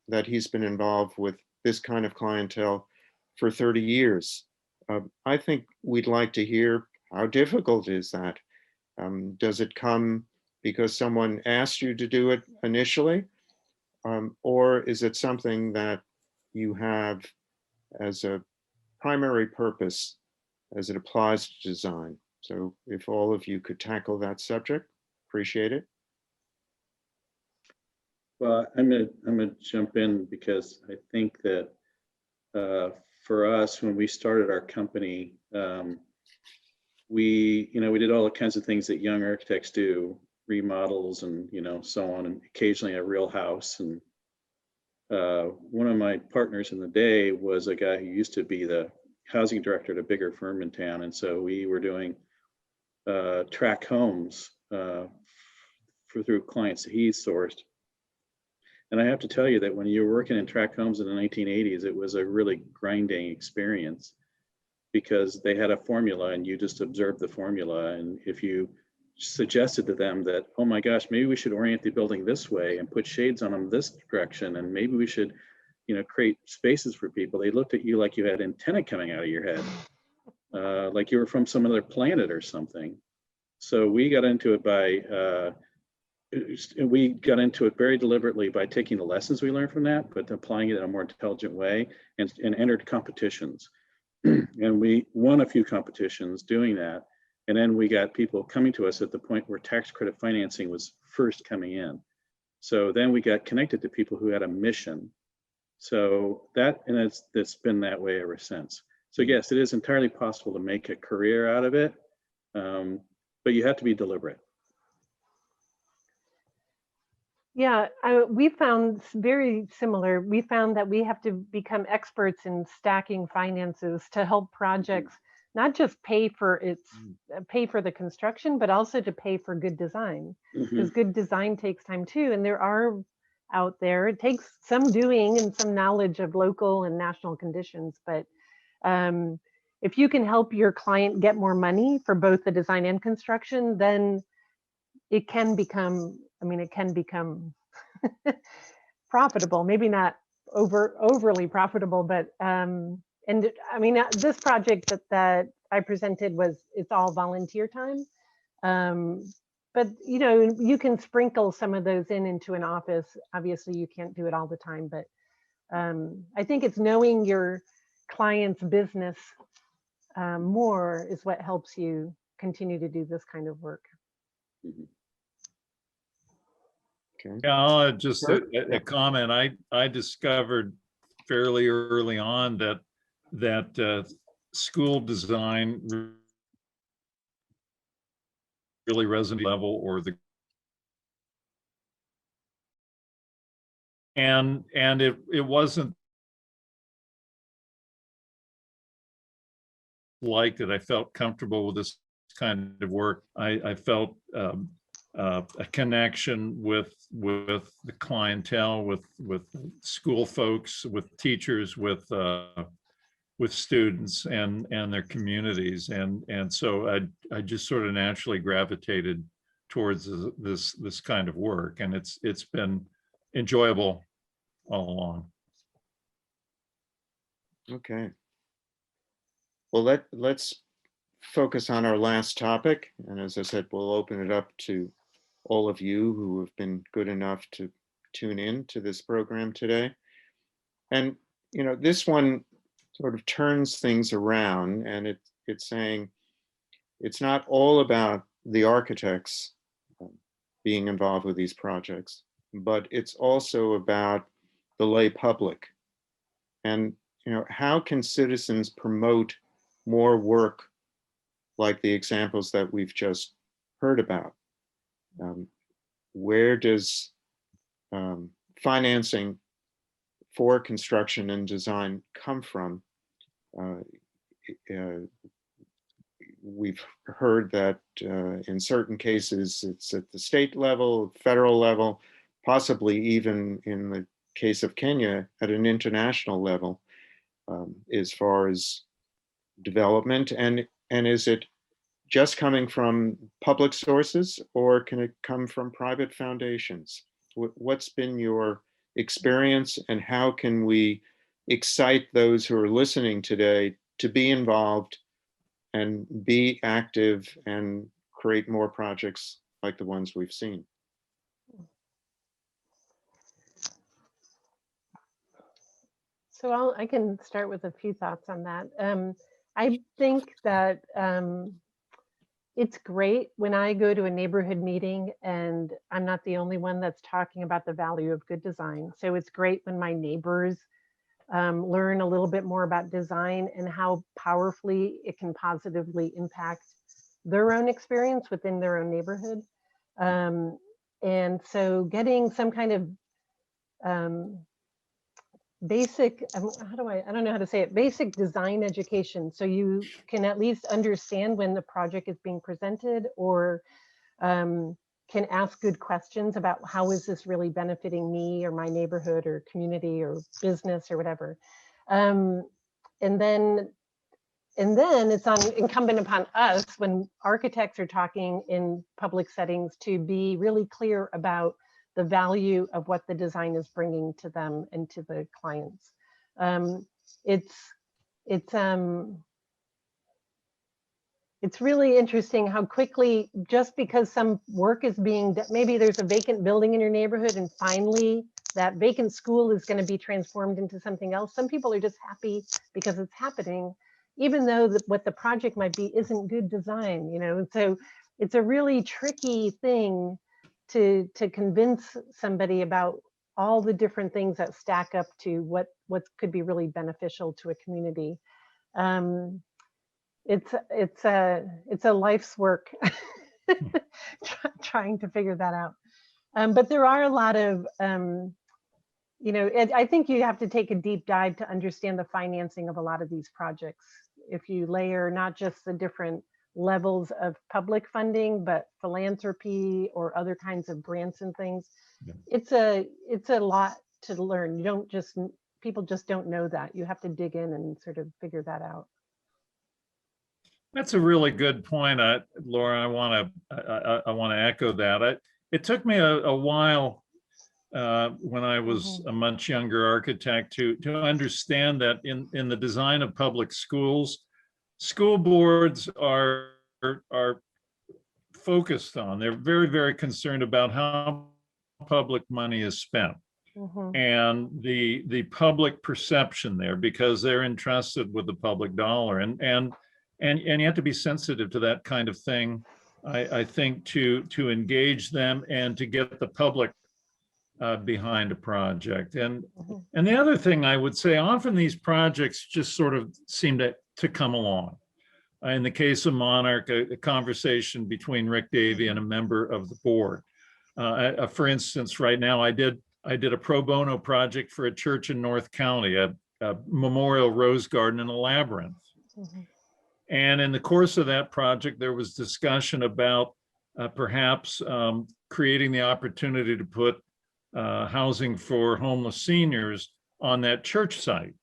C: that he's been involved with this kind of clientele for 30 years. I think we'd like to hear, how difficult is that? Does it come because someone asked you to do it initially? Or is it something that you have as a primary purpose as it applies to design? So if all of you could tackle that subject, appreciate it.
E: Well, I'm gonna jump in, because I think that for us, when we started our company, we did all the kinds of things that young architects do, remodels and, you know, so on, and occasionally a real house. And one of my partners in the day was a guy who used to be the housing director at a bigger firm in town, and so we were doing tract homes through clients that he sourced. And I have to tell you that when you were working in tract homes in the 1980s, it was a really grinding experience, because they had a formula and you just observed the formula. And if you suggested to them that, oh my gosh, maybe we should orient the building this way and put shades on them this direction, and maybe we should, create spaces for people, they looked at you like you had antenna coming out of your head, like you were from some other planet or something. So we got into it very deliberately by taking the lessons we learned from that, but applying it in a more intelligent way, and entered competitions. And we won a few competitions doing that. And then we got people coming to us at the point where tax credit financing was first coming in. So then we got connected to people who had a mission. So it's been that way ever since. So yes, it is entirely possible to make a career out of it, but you have to be deliberate.
F: Yeah, we found very similar. We found that we have to become experts in stacking finances to help projects not just pay for the construction, but also to pay for good design, because good design takes time too. And there are out there, it takes some doing and some knowledge of local and national conditions. But if you can help your client get more money for both the design and construction, then it can become profitable, maybe not overly profitable, but this project that I presented it's all volunteer time. But you can sprinkle some of those into an office. Obviously you can't do it all the time, but I think it's knowing your client's business more is what helps you continue to do this kind of work.
C: Okay.
D: Yeah, just a comment. I discovered fairly early on that school design really resonated level and it wasn't like that I felt comfortable with this kind of work. I felt a connection with the clientele, with school folks, with teachers, with students and their communities, and so I just sort of naturally gravitated towards this kind of work, and it's been enjoyable all along.
C: Okay. Well, let's focus on our last topic, and as I said, we'll open it up to all of you who have been good enough to tune in to this program today. And this one sort of turns things around, and it's saying it's not all about the architects being involved with these projects, but it's also about the lay public. And how can citizens promote more work like the examples that we've just heard about? Where does financing for construction and design come from? We've heard that in certain cases it's at the state level, federal level, possibly even in the case of Kenya at an international level, as far as development. And is it just coming from public sources, or can it come from private foundations? What's been your experience, and how can we excite those who are listening today to be involved and be active and create more projects like the ones we've seen?
F: So I can start with a few thoughts on that. I think that it's great when I go to a neighborhood meeting and I'm not the only one that's talking about the value of good design. So it's great when my neighbors learn a little bit more about design and how powerfully it can positively impact their own experience within their own neighborhood. And so getting some kind of basic, I don't know how to say it, basic design education, so you can at least understand when the project is being presented, or can ask good questions about how is this really benefiting me or my neighborhood or community or business or whatever. And then And then it's incumbent upon us when architects are talking in public settings to be really clear about the value of what the design is bringing to them and to the clients. It's really interesting how quickly, just because some work is being done, maybe there's a vacant building in your neighborhood and finally that vacant school is going to be transformed into something else. Some people are just happy because it's happening, even though what the project might be isn't good design, you know. So it's a really tricky thing to convince somebody about all the different things that stack up to what could be really beneficial to a community. It's a life's work trying to figure that out. But there are a lot of, you know, I think you have to take a deep dive to understand the financing of a lot of these projects. If you layer not just the different levels of public funding, but philanthropy or other kinds of grants and things, yeah. It's a lot to learn. You don't just, people just don't know that. You have to dig in and sort of figure that out.
D: That's a really good point, Laura. I want to echo that. It took me a while when I was a much younger architect to understand that in the design of public schools, school boards are focused on. They're very, very concerned about how public money is spent. And the public perception there, because they're entrusted with the public dollar, and you have to be sensitive to that kind of thing, I think, to engage them and to get the public behind a project. And the other thing I would say, often these projects just sort of seem to come along. In the case of Monarch, a conversation between Rick Davey and a member of the board. For instance, right now I did a pro bono project for a church in North County, a memorial rose garden in a labyrinth. And in the course of that project, there was discussion about perhaps creating the opportunity to put housing for homeless seniors on that church site.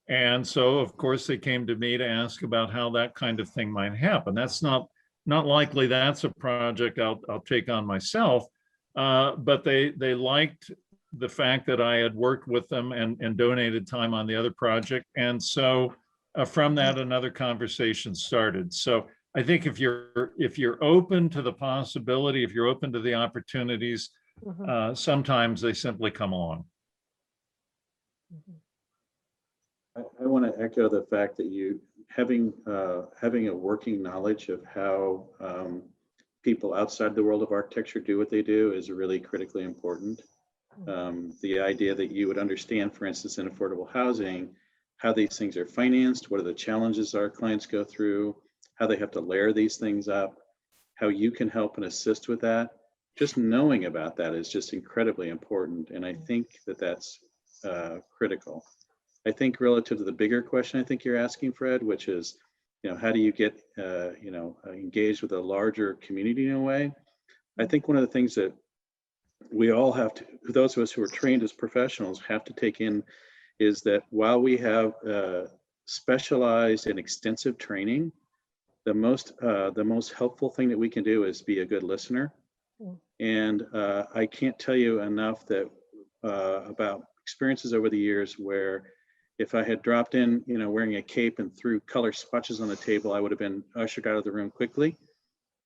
D: And so, of course, they came to me to ask about how that kind of thing might happen. That's not likely that's a project I'll take on myself, but they liked the fact that I had worked with them and donated time on the other project. And so from that, another conversation started. So I think if you're open to the possibility, if you're open to the opportunities, sometimes they simply come along.
E: I want to echo the fact that you having a working knowledge of how people outside the world of architecture do what they do is really critically important. The idea that you would understand, for instance, in affordable housing, how these things are financed, what are the challenges our clients go through, how they have to layer these things up, how you can help and assist with that. Just knowing about that is just incredibly important. And I think that that's critical. I think relative to the bigger question I think you're asking, Fred, which is, you know, how do you get, engaged with a larger community in a way? I think one of the things that we all have to, those of us who are trained as professionals have to take in is that while we have specialized and extensive training, the most helpful thing that we can do is be a good listener. And I can't tell you enough that about experiences over the years where if I had dropped in, you know, wearing a cape and threw color swatches on the table, I would have been ushered out of the room quickly.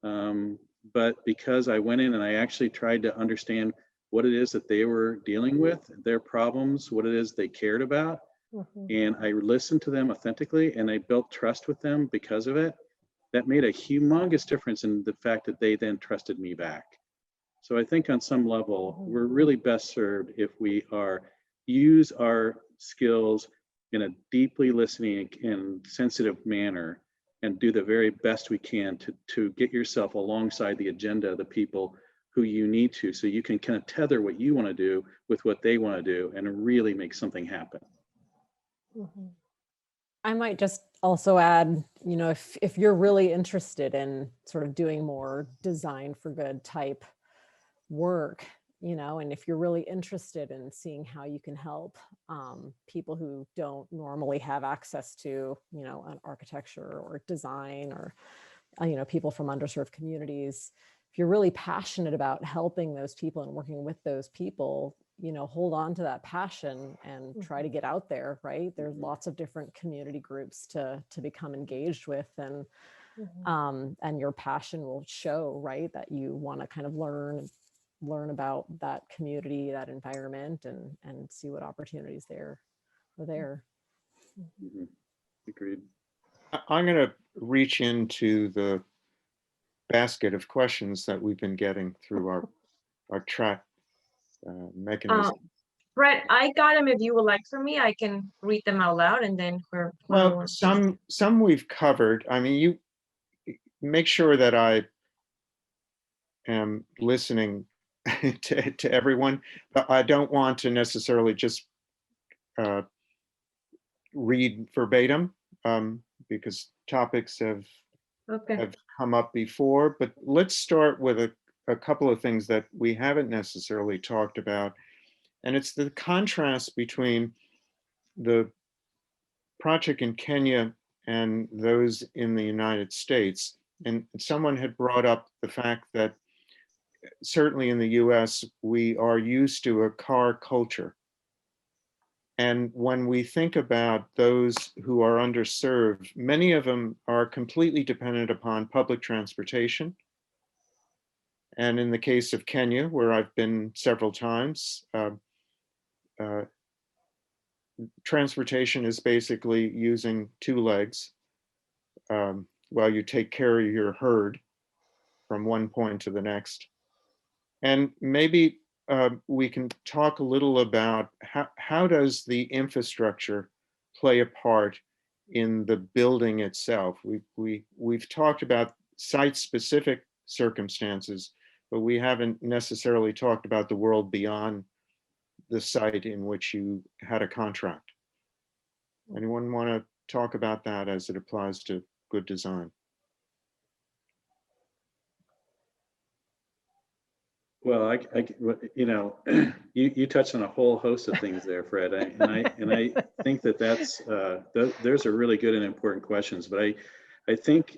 E: But because I went in and I actually tried to understand what it is that they were dealing with, their problems, what it is they cared about, and I listened to them authentically and I built trust with them because of it, that made a humongous difference in the fact that they then trusted me back. So I think on some level, we're really best served if we use our skills in a deeply listening and sensitive manner and do the very best we can to get yourself alongside the agenda of the people who you need to, so you can kind of tether what you want to do with what they want to do and really make something happen.
G: I might just also add, you know, if you're really interested in sort of doing more design for good type work, you know, and if you're really interested in seeing how you can help people who don't normally have access to, you know, an architecture or design, or, you know, people from underserved communities, if you're really passionate about helping those people and working with those people, you know, hold on to that passion and try to get out there, right? There's lots of different community groups to become engaged with, and your passion will show, right? That you want to kind of learn about that community, that environment, and see what opportunities are there.
E: Mhm. Agreed.
C: I'm going to reach into the basket of questions that we've been getting through our chat mechanism.
H: Brett, I got them. If you would like for me, I can read them out loud, and then
C: Well, some we've covered. I mean, you make sure that I am listening to everyone, but I don't want to necessarily just read verbatim, because topics have come up before. But let's start with a couple of things that we haven't necessarily talked about. And it's the contrast between the project in Kenya and those in the United States. And someone had brought up the fact that certainly in the US, we are used to a car culture. And when we think about those who are underserved, many of them are completely dependent upon public transportation. And in the case of Kenya, where I've been several times, transportation is basically using two legs while you take care of your herd from one point to the next. And maybe we can talk a little about how does the infrastructure play a part in the building itself. We've talked about site-specific circumstances, but we haven't necessarily talked about the world beyond the site in which you had a contract. Anyone want to talk about that as it applies to good design?
E: Well, you know, you touched on a whole host of things there, Fred, and I think that's there's a really good and important questions. But I think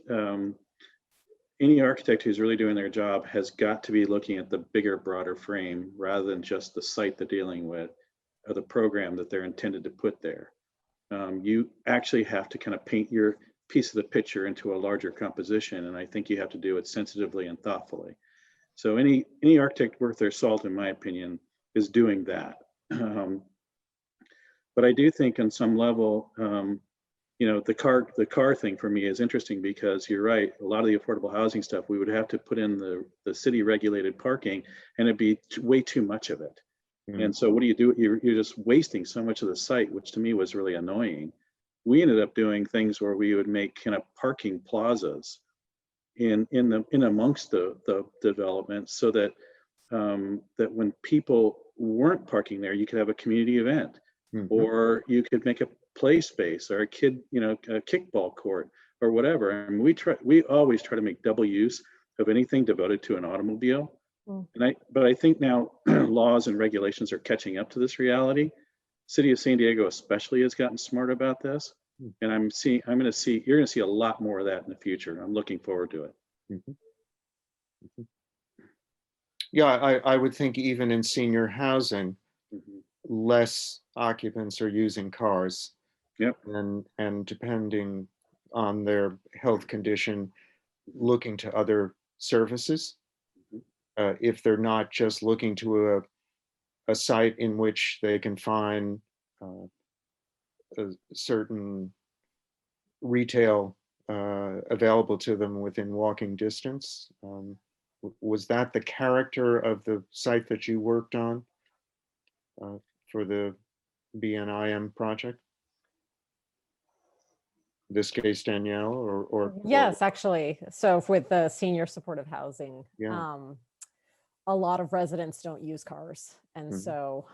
E: any architect who's really doing their job has got to be looking at the bigger, broader frame rather than just the site they're dealing with or the program that they're intended to put there. You actually have to kind of paint your piece of the picture into a larger composition, and I think you have to do it sensitively and thoughtfully. So any architect worth their salt, in my opinion, is doing that. But I do think on some level, you know, the car thing for me is interesting because you're right. A lot of the affordable housing stuff, we would have to put in the city regulated parking, and it'd be way too much of it. And so what do? You're just wasting so much of the site, which to me was really annoying. We ended up doing things where we would make kind of parking plazas in amongst the development, so that that when people weren't parking there, you could have a community event, or you could make a play space or a kickball court or whatever. And we always try to make double use of anything devoted to an automobile. But I think now laws and regulations are catching up to this reality. City of San Diego especially has gotten smart about this. And you're going to see a lot more of that in the future. I'm looking forward to it.
C: Yeah, I would think even in senior housing, less occupants are using cars.
E: Yep.
C: And depending on their health condition, looking to other services. If they're not just looking to a site in which they can find a certain retail available to them within walking distance. Was that the character of the site that you worked on for the BNIM project? This case, Danielle, or
G: yes, actually. So with the senior supportive housing, a lot of residents don't use cars, and so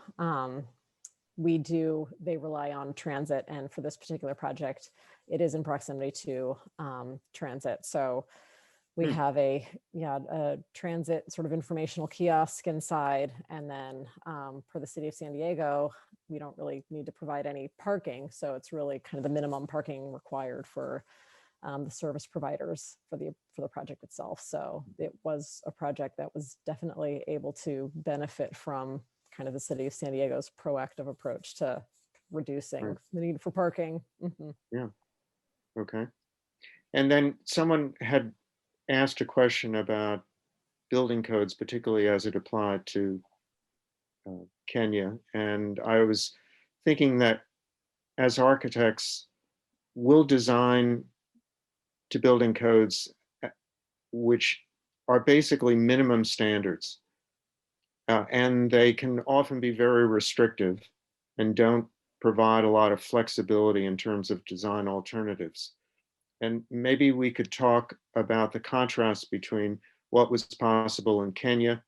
G: they rely on transit. And for this particular project, it is in proximity to transit. So We have a transit sort of informational kiosk inside. And then for the city of San Diego, we don't really need to provide any parking. So it's really kind of the minimum parking required for the service providers for the project itself. So it was a project that was definitely able to benefit from kind of the city of San Diego's proactive approach to reducing the need for parking.
C: Yeah. Okay. And then someone had asked a question about building codes, particularly as it applied to Kenya. And I was thinking that as architects, we'll design to building codes which are basically minimum standards. And they can often be very restrictive and don't provide a lot of flexibility in terms of design alternatives. And maybe we could talk about the contrast between what was possible in Kenya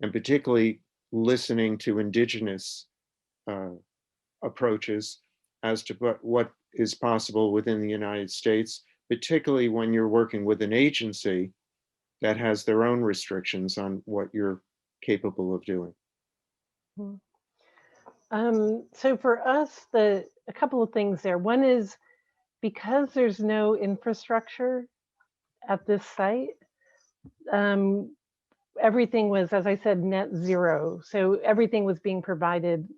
C: and particularly listening to indigenous approaches as to what is possible within the United States, particularly when you're working with an agency that has their own restrictions on what you're capable of doing.
F: So for us, a couple of things there. One is because there's no infrastructure at this site, everything was, as I said, net zero. So everything was being provided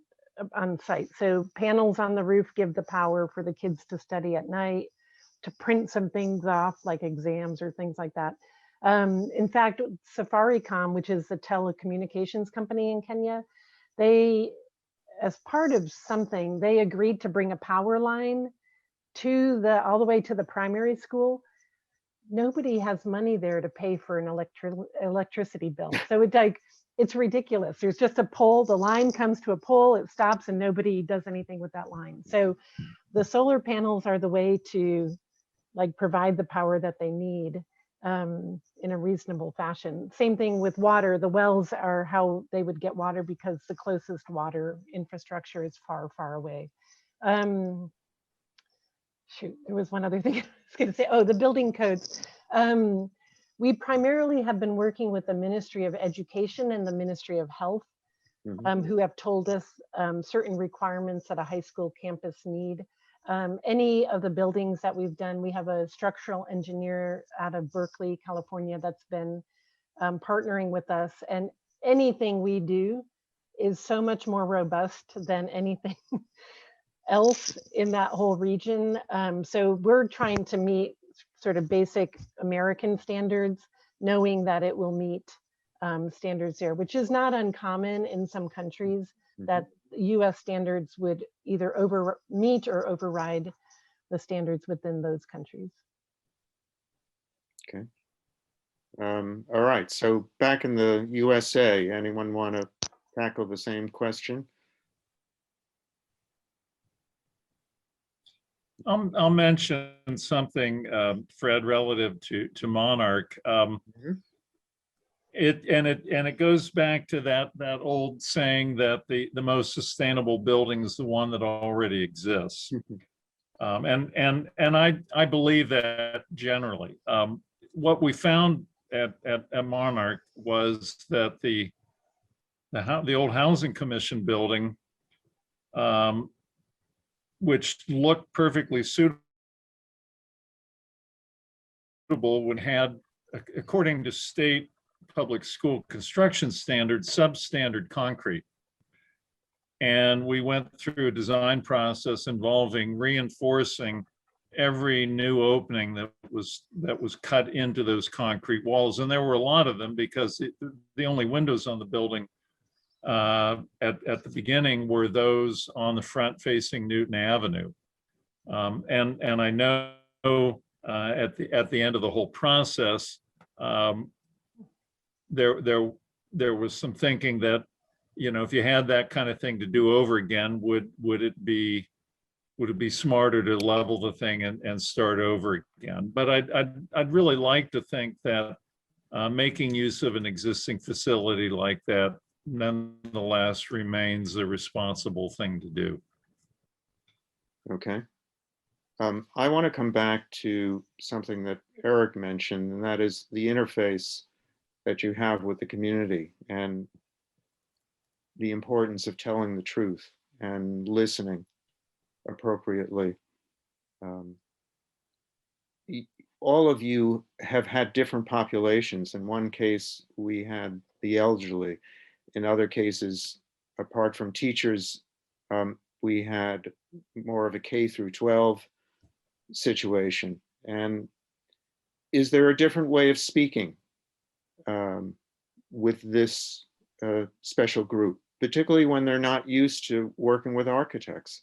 F: on site. So panels on the roof give the power for the kids to study at night, to print some things off like exams or things like that. In fact, Safaricom, which is the telecommunications company in Kenya, they, as part of something, they agreed to bring a power line to all the way to the primary school. Nobody has money there to pay for an electricity bill. So it's ridiculous. There's just a pole, the line comes to a pole, it stops, and nobody does anything with that line. So the solar panels are the way to provide the power that they need in a reasonable fashion. Same thing with water. The wells are how they would get water because the closest water infrastructure is far, far away. Shoot, there was one other thing I was going to say. Oh, the building codes. We primarily have been working with the Ministry of Education and the Ministry of Health, who have told us certain requirements that a high school campus need. Any of the buildings that we've done, we have a structural engineer out of Berkeley, California, that's been partnering with us. And anything we do is so much more robust than anything else in that whole region. So we're trying to meet sort of basic American standards, knowing that it will meet standards there, which is not uncommon in some countries, that US standards would either meet or override the standards within those countries.
C: Okay. All right, so back in the USA, anyone want to tackle the same question?
D: I'll mention something, Fred, relative to Monarch. It goes back to that old saying that the most sustainable building is the one that already exists. And I believe that generally. What we found at Monarch was that the old Housing Commission building, which looked perfectly suitable, would had, according to state public school construction standards, substandard concrete. And we went through a design process involving reinforcing every new opening that was cut into those concrete walls. And there were a lot of them because the only windows on the building at the beginning were those on the front facing Newton Avenue. And I know at the end of the whole process, there was some thinking that, you know, if you had that kind of thing to do over again, would it be smarter to level the thing and start over again? But I'd really like to think that making use of an existing facility like that nonetheless remains the responsible thing to do.
C: Okay. I want to come back to something that Eric mentioned, and that is the interface that you have with the community and the importance of telling the truth and listening appropriately. Um, all of you have had different populations. In one case, we had the elderly. In other cases, apart from teachers, we had more of a K through 12 situation. And is there a different way of speaking with this special group, particularly when they're not used to working with architects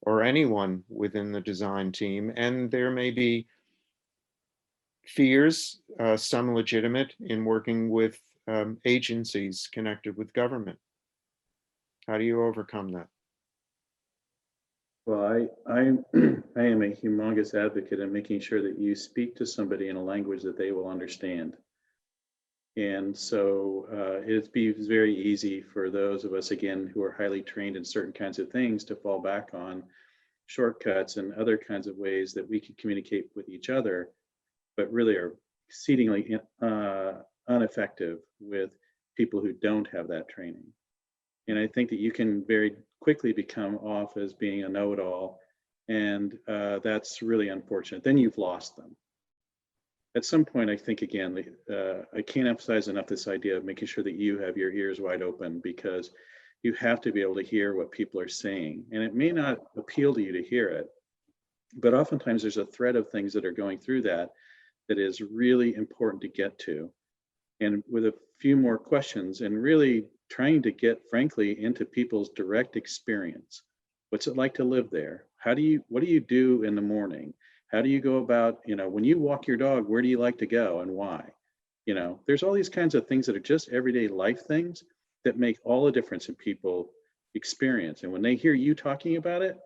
C: or anyone within the design team? And there may be fears, some legitimate, in working with agencies connected with government. How do you overcome that?
E: Well, I am a humongous advocate in making sure that you speak to somebody in a language that they will understand. And so it'd be very easy for those of us, again, who are highly trained in certain kinds of things to fall back on shortcuts and other kinds of ways that we can communicate with each other, but really are exceedingly ineffective with people who don't have that training. And I think that you can very quickly become off as being a know-it-all, and that's really unfortunate. Then you've lost them. At some point, I think, again, I can't emphasize enough this idea of making sure that you have your ears wide open, because you have to be able to hear what people are saying. And it may not appeal to you to hear it, but oftentimes there's a thread of things that are going through that is really important to get to. And with a few more questions and really trying to get, frankly, into people's direct experience. What's it like to live there? What do you do in the morning? How do you go about, when you walk your dog, where do you like to go and why? There's all these kinds of things that are just everyday life things that make all the difference in people experience. And when they hear you talking about it,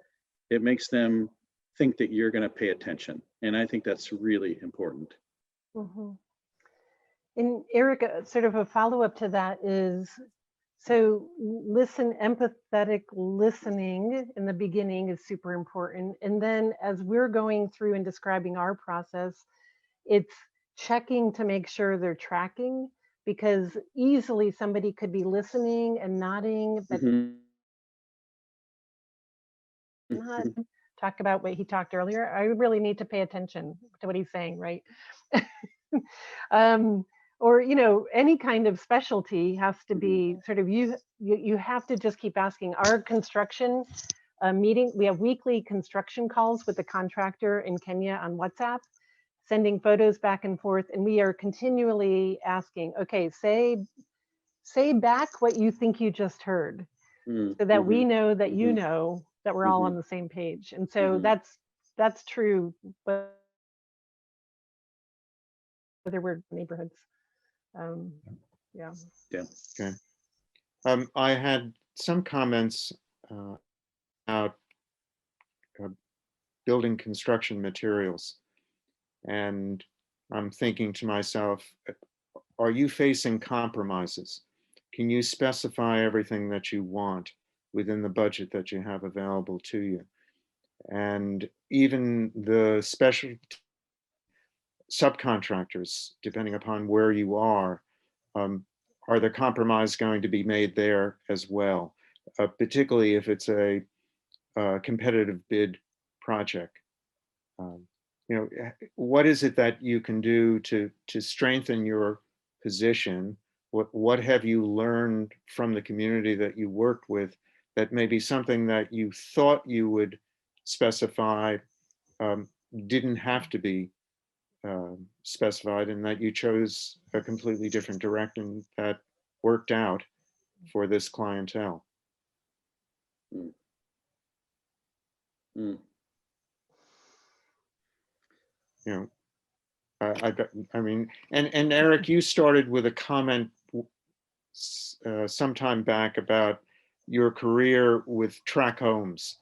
E: it makes them think that you're going to pay attention. And I think that's really important.
F: Mm-hmm. And Eric, sort of a follow-up to that is, so empathetic listening in the beginning is super important. And then as we're going through and describing our process, it's checking to make sure they're tracking, because easily somebody could be listening and nodding, but not talk about what he talked earlier. I really need to pay attention to what he's saying, right? Or any kind of specialty has to be sort of you have to just keep asking. Our construction meeting, we have weekly construction calls with the contractor in Kenya on WhatsApp, sending photos back and forth, and we are continually asking, okay, say back what you think you just heard, so that we know that you know that we're all on the same page. And so that's true, but whether we're neighborhoods. Yeah.
C: Okay. I had some comments about building construction materials. And I'm thinking to myself, are you facing compromises? Can you specify everything that you want within the budget that you have available to you? And even the special subcontractors, depending upon where you are there compromises going to be made there as well, particularly if it's a competitive bid project? What is it that you can do to strengthen your position? What have you learned from the community that you worked with that may be something that you thought you would specify didn't have to be specified, and that you chose a completely different direction that worked out for this clientele? I mean, and Eric, you started with a comment sometime back about your career with track homes,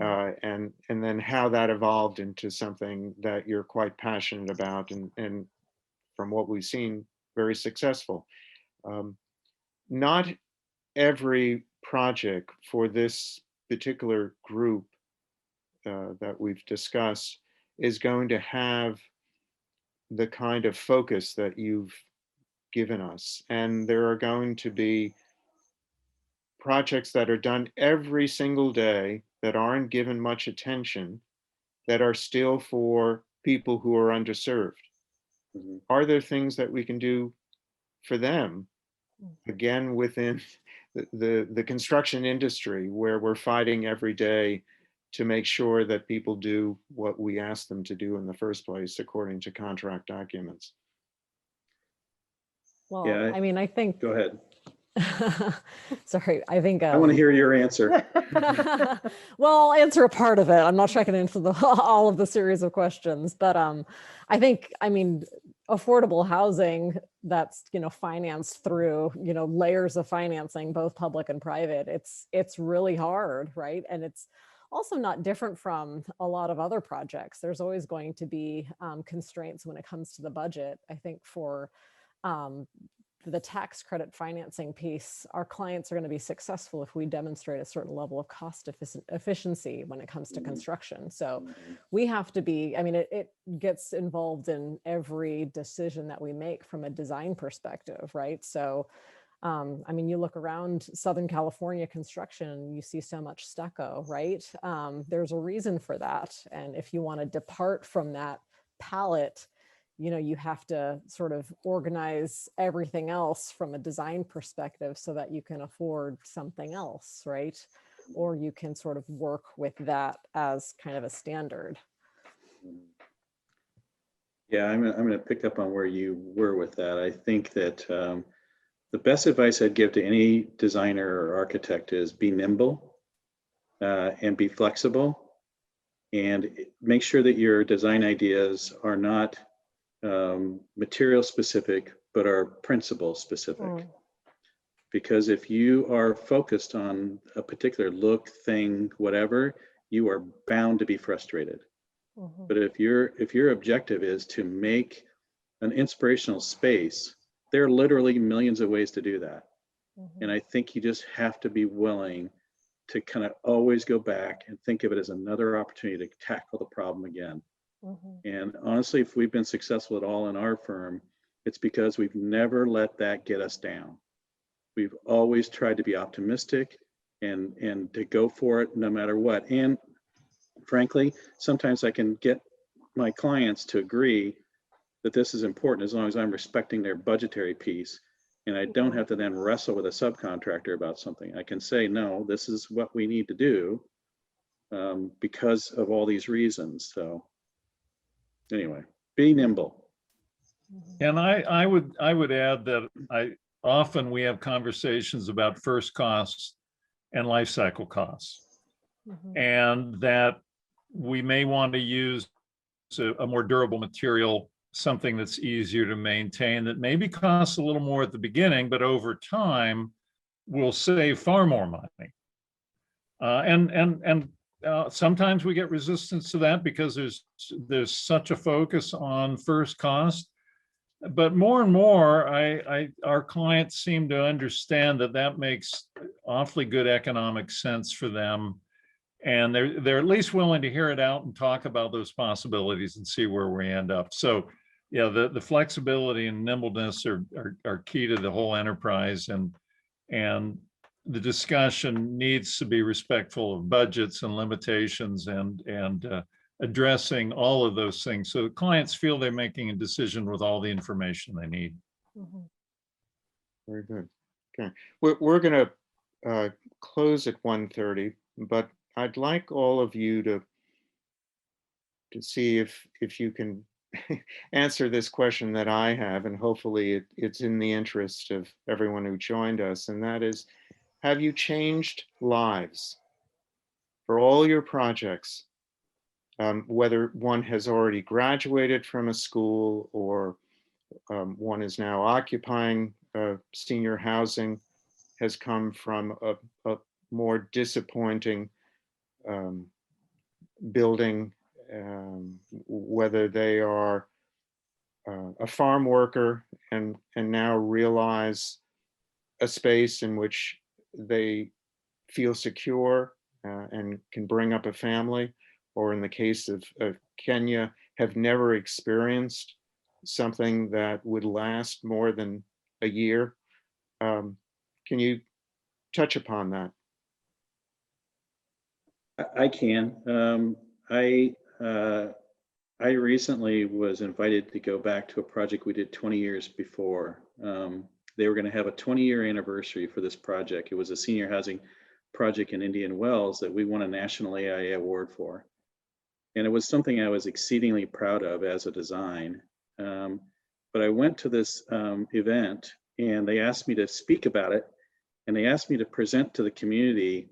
C: and then how that evolved into something that you're quite passionate about, and from what we've seen, very successful. Not every project for this particular group that we've discussed is going to have the kind of focus that you've given us. And there are going to be projects that are done every single day that aren't given much attention, that are still for people who are underserved.
E: Mhm.
C: Are there things that we can do for them, again, within the construction industry, where we're fighting every day to make sure that people do what we ask them to do in the first place, according to contract documents?
G: Well,
E: Yeah,
G: I mean, I think,
E: go ahead.
G: sorry, I think,
E: I want to hear your answer.
G: well, I'll answer a part of it. I'm not sure I can answer all of the series of questions, but I think, I mean, affordable housing that's, you know, financed through, you know, layers of financing, both public and private, it's really hard, right? And it's also not different from a lot of other projects. There's always going to be constraints when it comes to the budget. I think for the tax credit financing piece, our clients are going to be successful if we demonstrate a certain level of cost efficiency when it comes to construction. So we have to be, I mean, it gets involved in every decision that we make from a design perspective, right? So, I mean, you look around Southern California construction, you see so much stucco, right? There's a reason for that. And if you want to depart from that palette, you know, you have to sort of organize everything else from a design perspective so that you can afford something else, right? Or you can sort of work with that as kind of a standard.
E: Yeah, I'm going to pick up on where you were with that. I think that the best advice I'd give to any designer or architect is be nimble and be flexible, and make sure that your design ideas are not material specific, but are principle specific. Because if you are focused on a particular look, thing, whatever, you are bound to be frustrated. But if your objective is to make an inspirational space, there are literally millions of ways to do that. And I think you just have to be willing to kind of always go back and think of it as another opportunity to tackle the problem again. And honestly, if we've been successful at all in our firm, it's because we've never let that get us down. We've always tried to be optimistic and to go for it no matter what. And frankly, sometimes I can get my clients to agree that this is important as long as I'm respecting their budgetary piece. And I don't have to then wrestle with a subcontractor about something. I can say, no, this is what we need to do because of all these reasons. So anyway, be nimble.
D: And I would add that often we have conversations about first costs and life cycle costs, and that we may want to use a more durable material, something that's easier to maintain, that maybe costs a little more at the beginning, but over time will save far more money. Sometimes we get resistance to that because there's such a focus on first cost. But more and more, our clients seem to understand that makes awfully good economic sense for them, and they're at least willing to hear it out and talk about those possibilities and see where we end up. So, yeah, the flexibility and nimbleness are key to the whole enterprise, and the discussion needs to be respectful of budgets and limitations and addressing all of those things so the clients feel they're making a decision with all the information they need.
C: Very good. Okay, we're going to close at 1:30, but I'd like all of you to see if you can answer this question that I have, and hopefully it's in the interest of everyone who joined us, and that is, have you changed lives for all your projects? Whether one has already graduated from a school or one is now occupying senior housing, has come from a more disappointing building, whether they are a farm worker and now realize a space in which they feel secure and can bring up a family, or in the case of Kenya, have never experienced something that would last more than a year. Can you touch upon that?
E: I can. I recently was invited to go back to a project we did 20 years before. They were going to have a 20-year anniversary for this project. It was a senior housing project in Indian Wells that we won a national AIA award for. And it was something I was exceedingly proud of as a design. But I went to this event and they asked me to speak about it. And they asked me to present to the community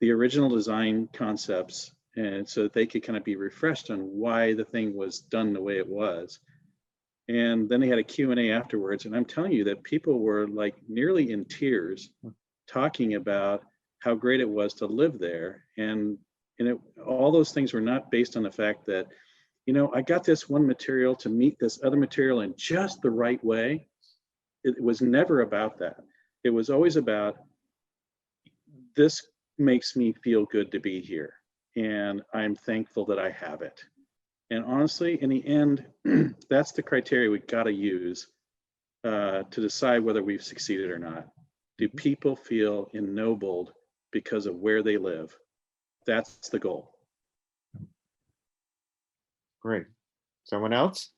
E: the original design concepts, and so that they could kind of be refreshed on why the thing was done the way it was. And then they had a Q&A afterwards, and I'm telling you that people were like nearly in tears talking about how great it was to live there. And all those things were not based on the fact that, you know, I got this one material to meet this other material in just the right way. It was never about that. It was always about, this makes me feel good to be here, and I'm thankful that I have it. And honestly, in the end, that's the criteria we got to use to decide whether we've succeeded or not. Do people feel ennobled because of where they live? That's the goal.
C: Great. Someone else?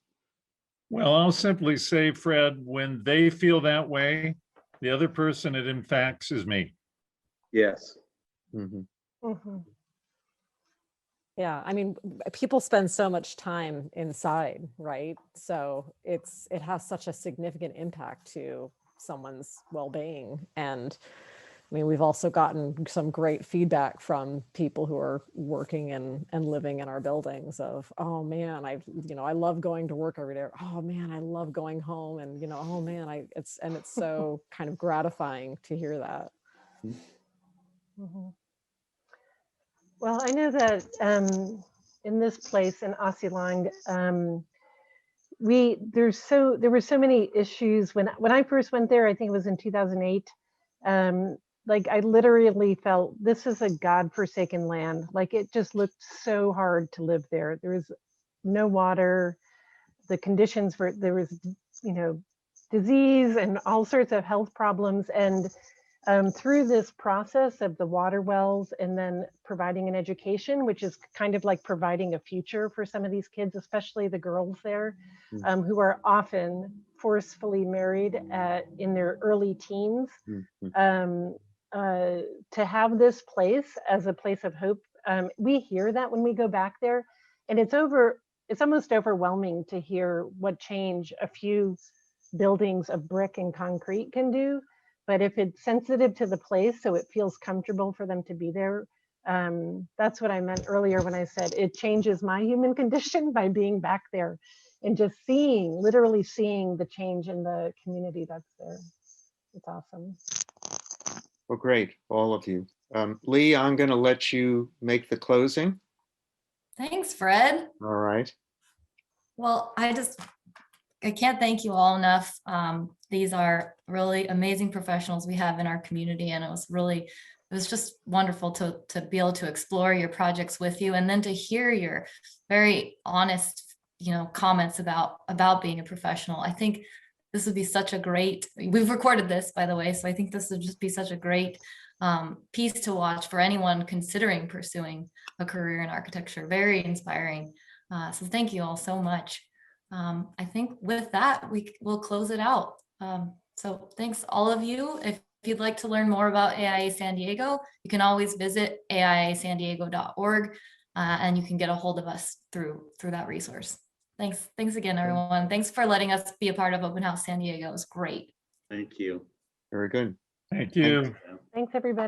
D: Well, I'll simply say, Fred, when they feel that way, the other person it impacts is me.
E: Yes.
C: Mhm.
F: Mhm.
G: Yeah, I mean, people spend so much time inside, right? So it has such a significant impact to someone's well-being. And I mean, we've also gotten some great feedback from people who are working and living in our buildings of, oh man, I love going to work every day. Oh man, I love going home. And, oh man, it's so kind of gratifying to hear that.
F: Mhm. Well, I know that in this place in Ossilong, there were so many issues when I first went there. I think it was in 2008. Like I literally felt this is a godforsaken land. Like it just looked so hard to live there. There was no water. The conditions were, there was, disease and all sorts of health problems. And through this process of the water wells and then providing an education, which is kind of like providing a future for some of these kids, especially the girls there, who are often forcefully married in their early teens, to have this place as a place of hope. We hear that when we go back there, and it's almost overwhelming to hear what change a few buildings of brick and concrete can do. But if it's sensitive to the place, so it feels comfortable for them to be there, that's what I meant earlier when I said it changes my human condition by being back there and just literally seeing the change in the community that's there. It's awesome.
C: Well, great, all of you. Lee, I'm going to let you make the closing.
B: Thanks, Fred.
C: All right.
B: Well, I can't thank you all enough. These are really amazing professionals we have in our community, and it was just wonderful to be able to explore your projects with you, and then to hear your very honest, comments about being a professional. I think this would be such a great, we've recorded this, by the way, so I think this would just be such a great piece to watch for anyone considering pursuing a career in architecture. Very inspiring. So thank you all so much. I think with that, we'll close it out. So thanks all of you. If you'd like to learn more about AIA San Diego, you can always visit AIASanDiego.org, and you can get a hold of us through that resource. Thanks again, everyone. Thanks for letting us be a part of Open House San Diego. It was great.
E: Thank you.
C: Very good.
D: Thank you.
F: Thanks, everybody.